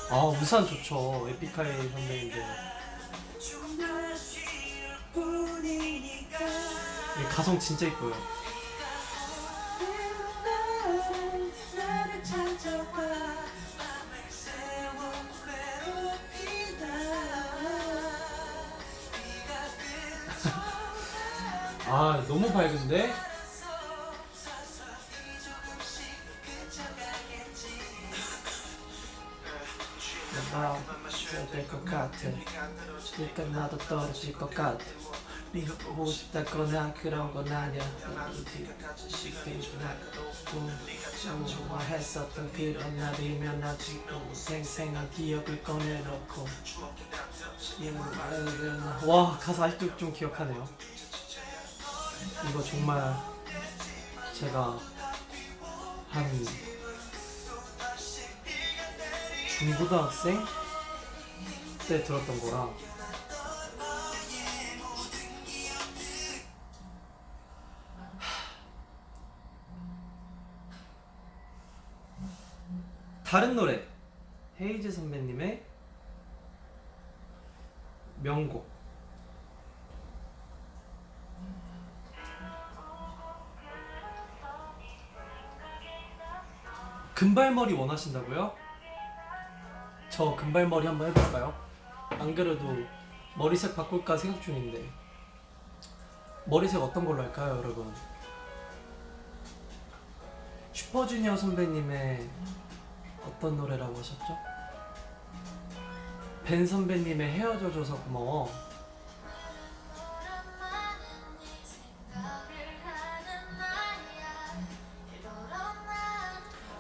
B: 아, 우산 좋죠. 에픽하이 선배님들.
D: 조금만 쉴 뿐이니까
B: 이 가성 진짜 이뻐요.
D: 나를 찾아와 맘을 세워 괴롭히다 비가 그쳐가
B: 아, 너무 밝은데?
D: 서서히 조금씩 그쳐가겠지
B: 나 될것 같아. 그러니까 나도 떨어질 것 같아.
A: 네가 보고 싶다거나 그런 건 아니야. 나도 네가 가진 시간이 지나가도 참 좋아했었던 그런 날이면 아직도 생생한 기억을 꺼내놓고. 와, 가사 아직도 좀 기억하네요. 이거 정말 제가 한 중고등학생 때 들었던 거라. 다른 노래, 헤이즈 선배님의 명곡. 금발머리 원하신다고요? 저 금발머리 한번 해볼까요? 안 그래도 머리색 바꿀까 생각 중인데 머리색 어떤 걸로 할까요, 여러분? 슈퍼주니어 선배님의 어떤 노래라고 하셨죠? 벤 선배님의 헤어져줘서 고마워.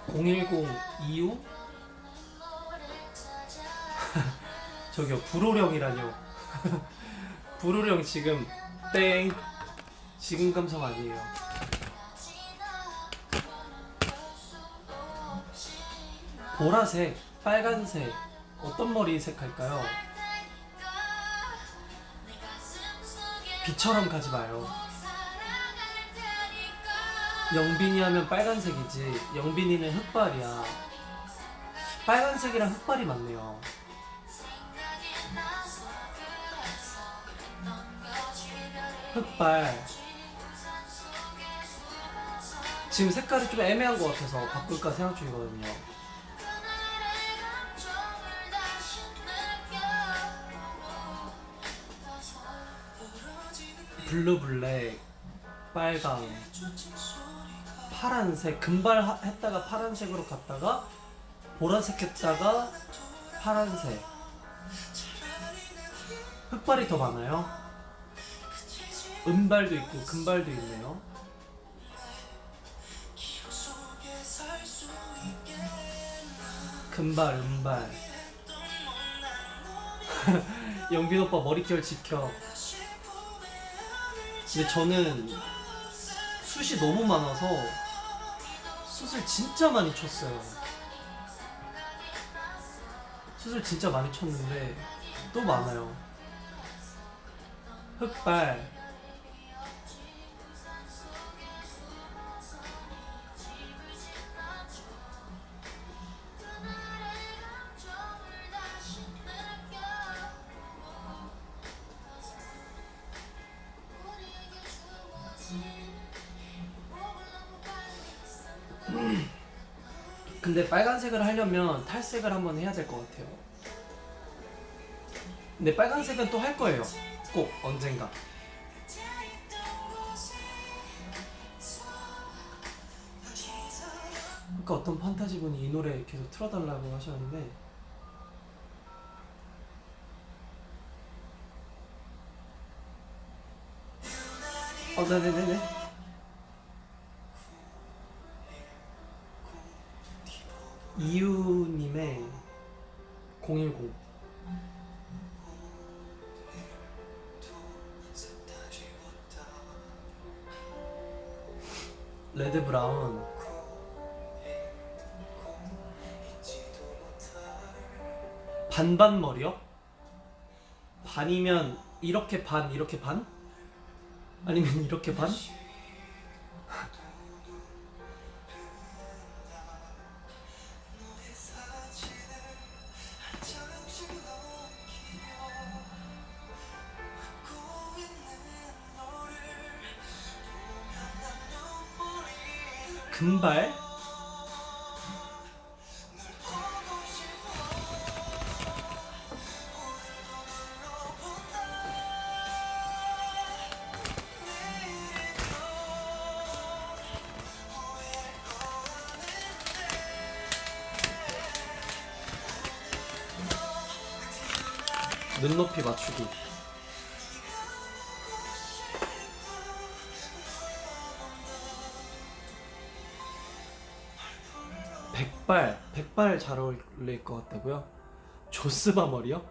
A: 010-25? 저기요, 불호령이라뇨. 불호령 지금 땡. 지금 감성 아니에요. 보라색, 빨간색 어떤 머리색 할까요? 비처럼 가지 마요. 영빈이 하면 빨간색이지 영빈이는 흑발이야. 빨간색이랑 흑발이 맞네요. 흑발 지금 색깔이 좀 애매한 것 같아서 바꿀까 생각 중이거든요. 블루 블랙, 빨강, 파란색, 금발 했다가 파란색으로 갔다가 보라색 했다가 파란색. 흑발이 더 많아요. 은발도 있고 금발도 있네요. 금발, 은발. 영빈 오빠 머릿결 지켜. 근데 저는 숱이 너무 많아서 숱을 진짜 많이 쳤어요. 숱을 진짜 많이 쳤는데 또 많아요. 흑발. 근데 빨간색을 하려면 탈색을 한번 해야 될 것 같아요. 근데 빨간색은 또 할 거예요. 꼭 언젠가. 아까 어떤 판타지 분이 이 노래 계속 틀어달라고 하셨는데 네네네네. 이유님의 010. 레드 브라운. 반반 머리요? 반이면 이렇게 반, 이렇게 반? 아니면 이렇게 반? 금발? 눈높이 맞추기.
B: 백발 잘 어울릴 것 같다고요? 조스바 머리요?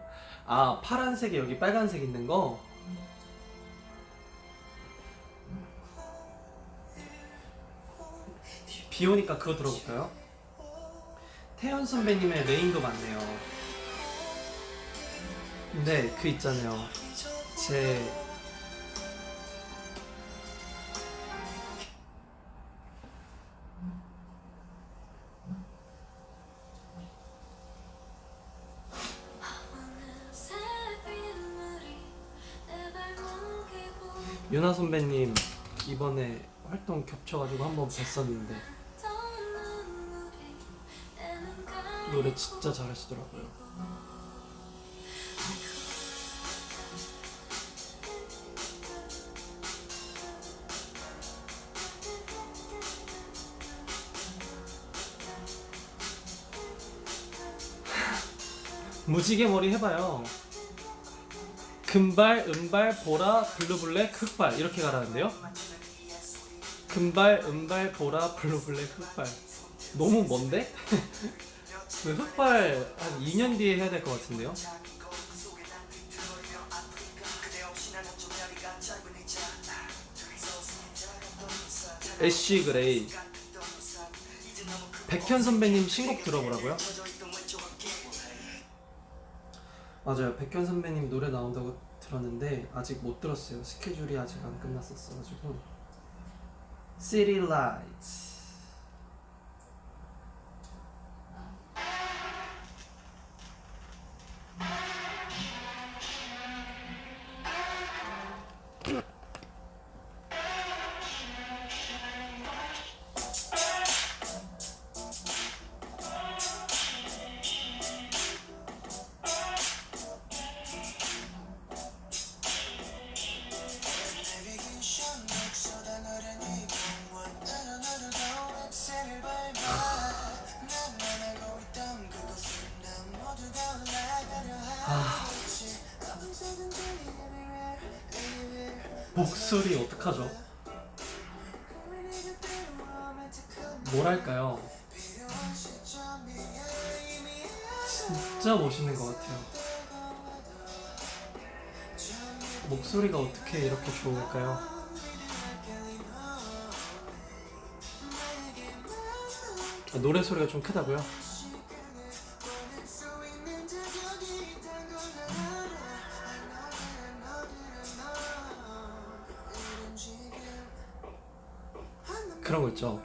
B: 아, 파란색에 여기 빨간색 있는 거? 비 오니까 그거 들어볼까요? 태연 선배님의 레인도 많네요. 근데 그 있잖아요. 제 유나 선배님 이번에 활동 겹쳐가지고 한번 뵀었는데 노래 진짜 잘하시더라고요. 무지개 머리 해봐요. 금발, 은발, 보라, 블루블랙, 흑발 이렇게 가라는데요? 금발, 은발, 보라, 블루블랙, 흑발 너무 먼데? 그 흑발 한 2년 뒤에 해야 될 것 같은데요? 애쉬 그레이. 백현 선배님 신곡 들어보라고요? 맞아요. 백현 선배님 노래 나온다고 들었는데 아직 못 들었어요. 스케줄이 아직 안 끝났었어가지고. City Lights. 목소리 어떡하죠? 뭐랄까요? 진짜 멋있는 것 같아요. 목소리가 어떻게 이렇게 좋을까요? 노래 소리가 좀 크다고요? 그런 거 있죠.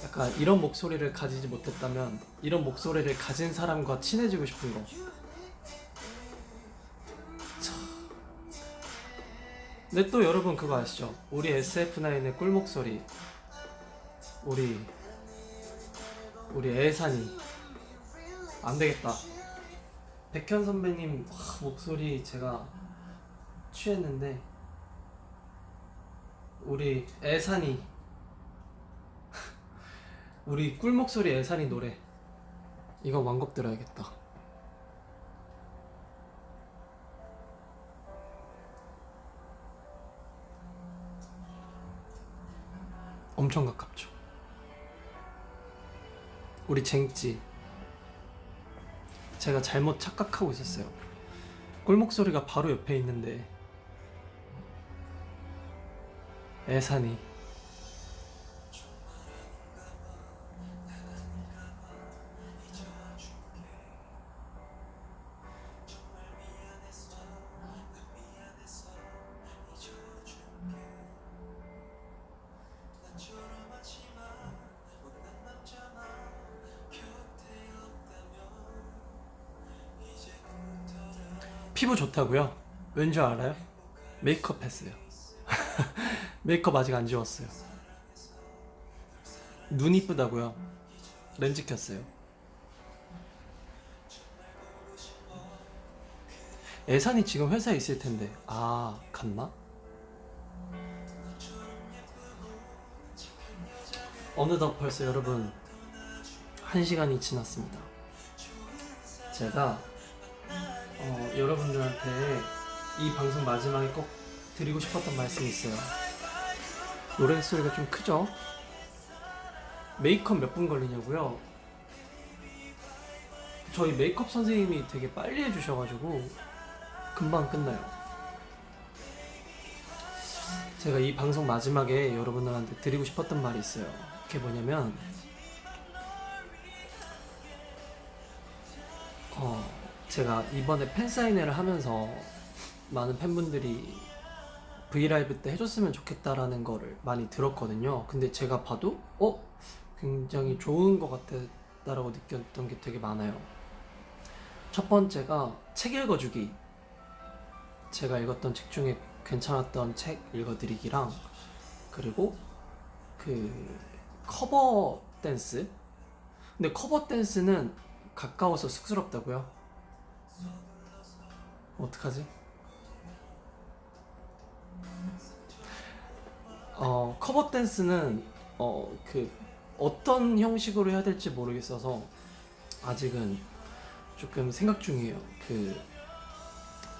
B: 약간 이런 목소리를 가지지 못했다면 이런 목소리를 가진 사람과 친해지고 싶은 거. 근데 또 여러분 그거 아시죠? 우리 SF9의 꿀 목소리. 우리 애산이 안 되겠다. 백현 선배님 목소리 제가 취했는데 우리 애산이 우리 꿀 목소리 애산이 노래 이거 완곡 들어야겠다. 엄청 가깝죠. 우리 쟁찌 제가 잘못 착각하고 있었어요. 꿀 목소리가 바로 옆에 있는데 애산이 피부 좋다고요? 왠지 알아요? 메이크업 했어요. 메이크업 아직 안 지웠어요. 눈 이쁘다고요? 렌즈 켰어요. 애산이 지금 회사에 있을 텐데 아 갔나? 어느덧 벌써 여러분 1시간이 지났습니다. 제가 여러분들한테 이 방송 마지막에 꼭 드리고 싶었던 말씀이 있어요. 노래 소리가 좀 크죠? 메이크업 몇 분 걸리냐고요? 저희 메이크업 선생님이 되게 빨리 해주셔가지고 금방 끝나요. 제가 이 방송 마지막에 여러분들한테 드리고 싶었던 말이 있어요. 그게 뭐냐면 제가 이번에 팬사인회를 하면서 많은 팬분들이 브이라이브 때 해줬으면 좋겠다라는 거를 많이 들었거든요. 근데 제가 봐도 굉장히 좋은 것 같다라고 느꼈던 게 되게 많아요. 첫 번째가 책 읽어주기. 제가 읽었던 책 중에 괜찮았던 책 읽어드리기랑, 그리고 그 커버 댄스. 근데 커버 댄스는 가까워서 쑥스럽다고요? 어떡하지? 커버 댄스는 그 어떤 형식으로 해야 될지 모르겠어서 아직은 조금 생각 중이에요. 그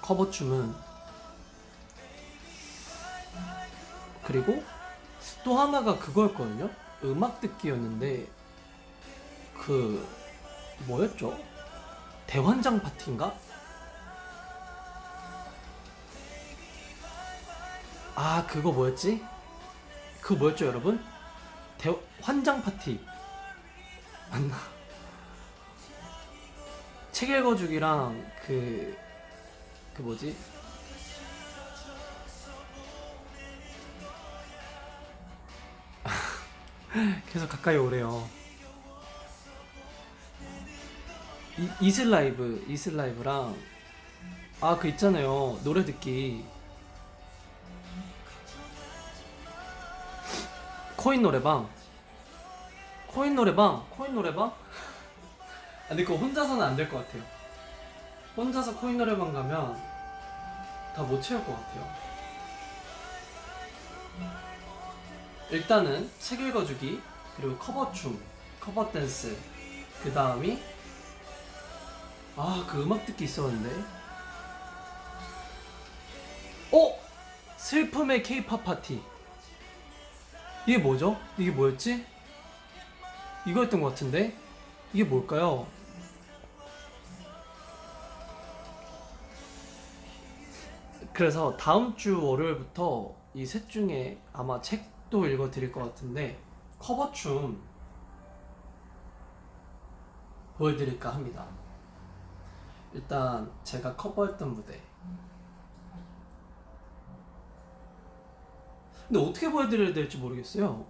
B: 커버 춤은. 그리고 또 하나가 그거였거든요. 음악 듣기였는데 그 뭐였죠? 대환장 파티인가? 아, 그거 뭐였지? 그거 뭐였죠, 여러분? 환장 파티 맞나? 책 읽어주기랑 그 뭐지? 계속 가까이 오래요. 이슬라이브랑 그 있잖아요, 노래 듣기. 코인 노래방. 근데 그거 혼자서는 안 될 것 같아요. 혼자서 코인 노래방 가면 다 못 채울 것 같아요. 일단은 책 읽어주기, 그리고 커버춤, 커버 댄스, 그 다음이 그 음악 듣기 있었는데 슬픔의 K-팝 파티. 이게 뭐죠? 이게 뭐였지? 이거였던 것 같은데? 이게 뭘까요? 그래서 다음 주 월요일부터 이 셋 중에 아마 책도 읽어드릴 것 같은데 커버춤 보여드릴까 합니다. 일단 제가 커버했던 무대. 근데 어떻게 보여드려야 될지 모르겠어요.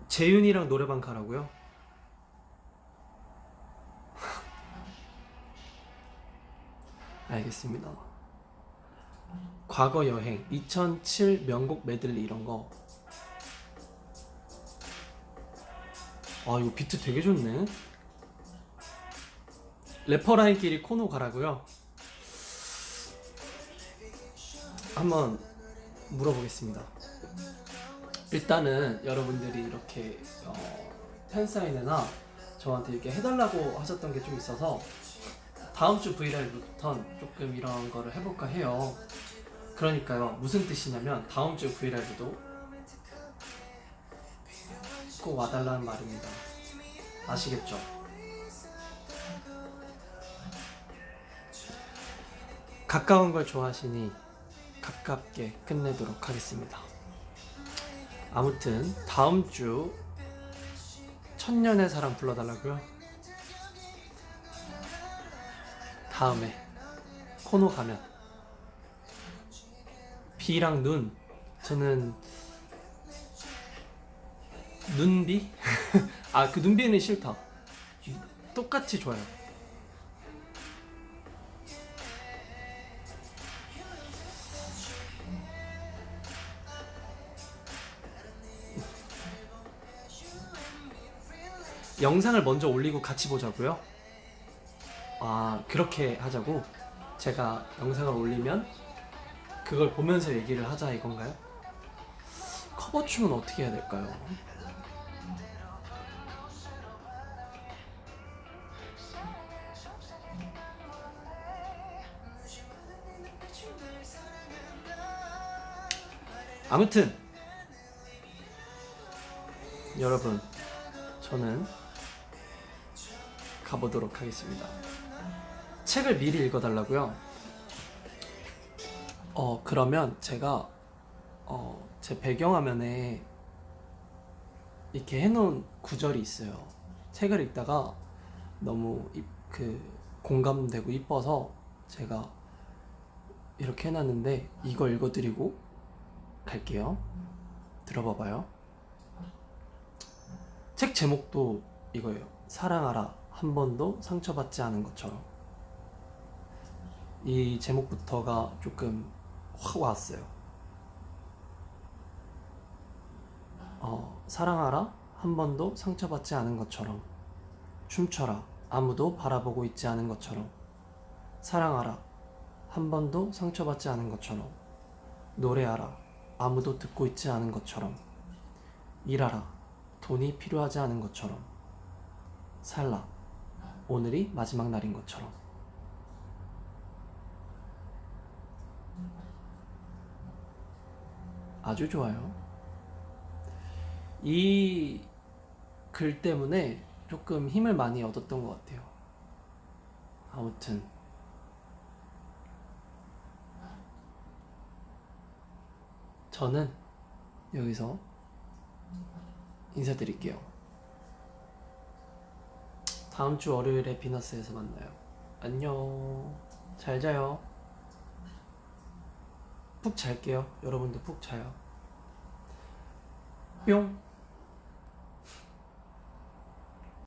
B: 재윤이랑 노래방 가라고요? 알겠습니다. 과거 여행 2007 명곡 메들리 이런 거. 이거 비트 되게 좋네. 래퍼라인끼리 코노 가라고요? 한번 물어보겠습니다. 일단은 여러분들이 이렇게 팬사인회나 저한테 이렇게 해달라고 하셨던 게 좀 있어서 다음 주 브이라이브부터는 조금 이런 거를 해볼까 해요. 그러니까요, 무슨 뜻이냐면 다음 주 브이라이브도 꼭 와달라는 말입니다. 아시겠죠? 가까운 걸 좋아하시니 가깝게 끝내도록 하겠습니다. 아무튼 다음 주 천년의 사랑 불러달라고요? 다음에 코노 가면 비랑 눈. 저는 눈비? 그 눈비는 싫다. 똑같이 좋아요. 영상을 먼저 올리고 같이 보자고요? 그렇게 하자고? 제가 영상을 올리면 그걸 보면서 얘기를 하자 이건가요? 커버춤은 어떻게 해야 될까요? 아무튼 여러분, 저는 가보도록 하겠습니다. 책을 미리 읽어달라고요? 그러면 제가 제 배경화면에 이렇게 해놓은 구절이 있어요. 책을 읽다가 너무 공감되고 이뻐서 제가 이렇게 해놨는데 이거 읽어드리고 갈게요. 들어봐봐요. 책 제목도 이거예요. 사랑하라, 한 번도 상처받지 않은 것처럼. 이 제목부터가 조금 확 왔어요. 사랑하라, 한 번도 상처받지 않은 것처럼. 춤춰라, 아무도 바라보고 있지 않은 것처럼. 사랑하라, 한 번도 상처받지 않은 것처럼. 노래하라, 아무도 듣고 있지 않은 것처럼. 일하라, 돈이 필요하지 않은 것처럼. 살라, 오늘이 마지막 날인 것처럼. 아주 좋아요. 이 글 때문에 조금 힘을 많이 얻었던 것 같아요. 아무튼 저는 여기서 인사드릴게요. 다음 주 월요일에 비너스에서 만나요. 안녕. 잘 자요. 푹 잘게요. 여러분도 푹 자요. 뿅.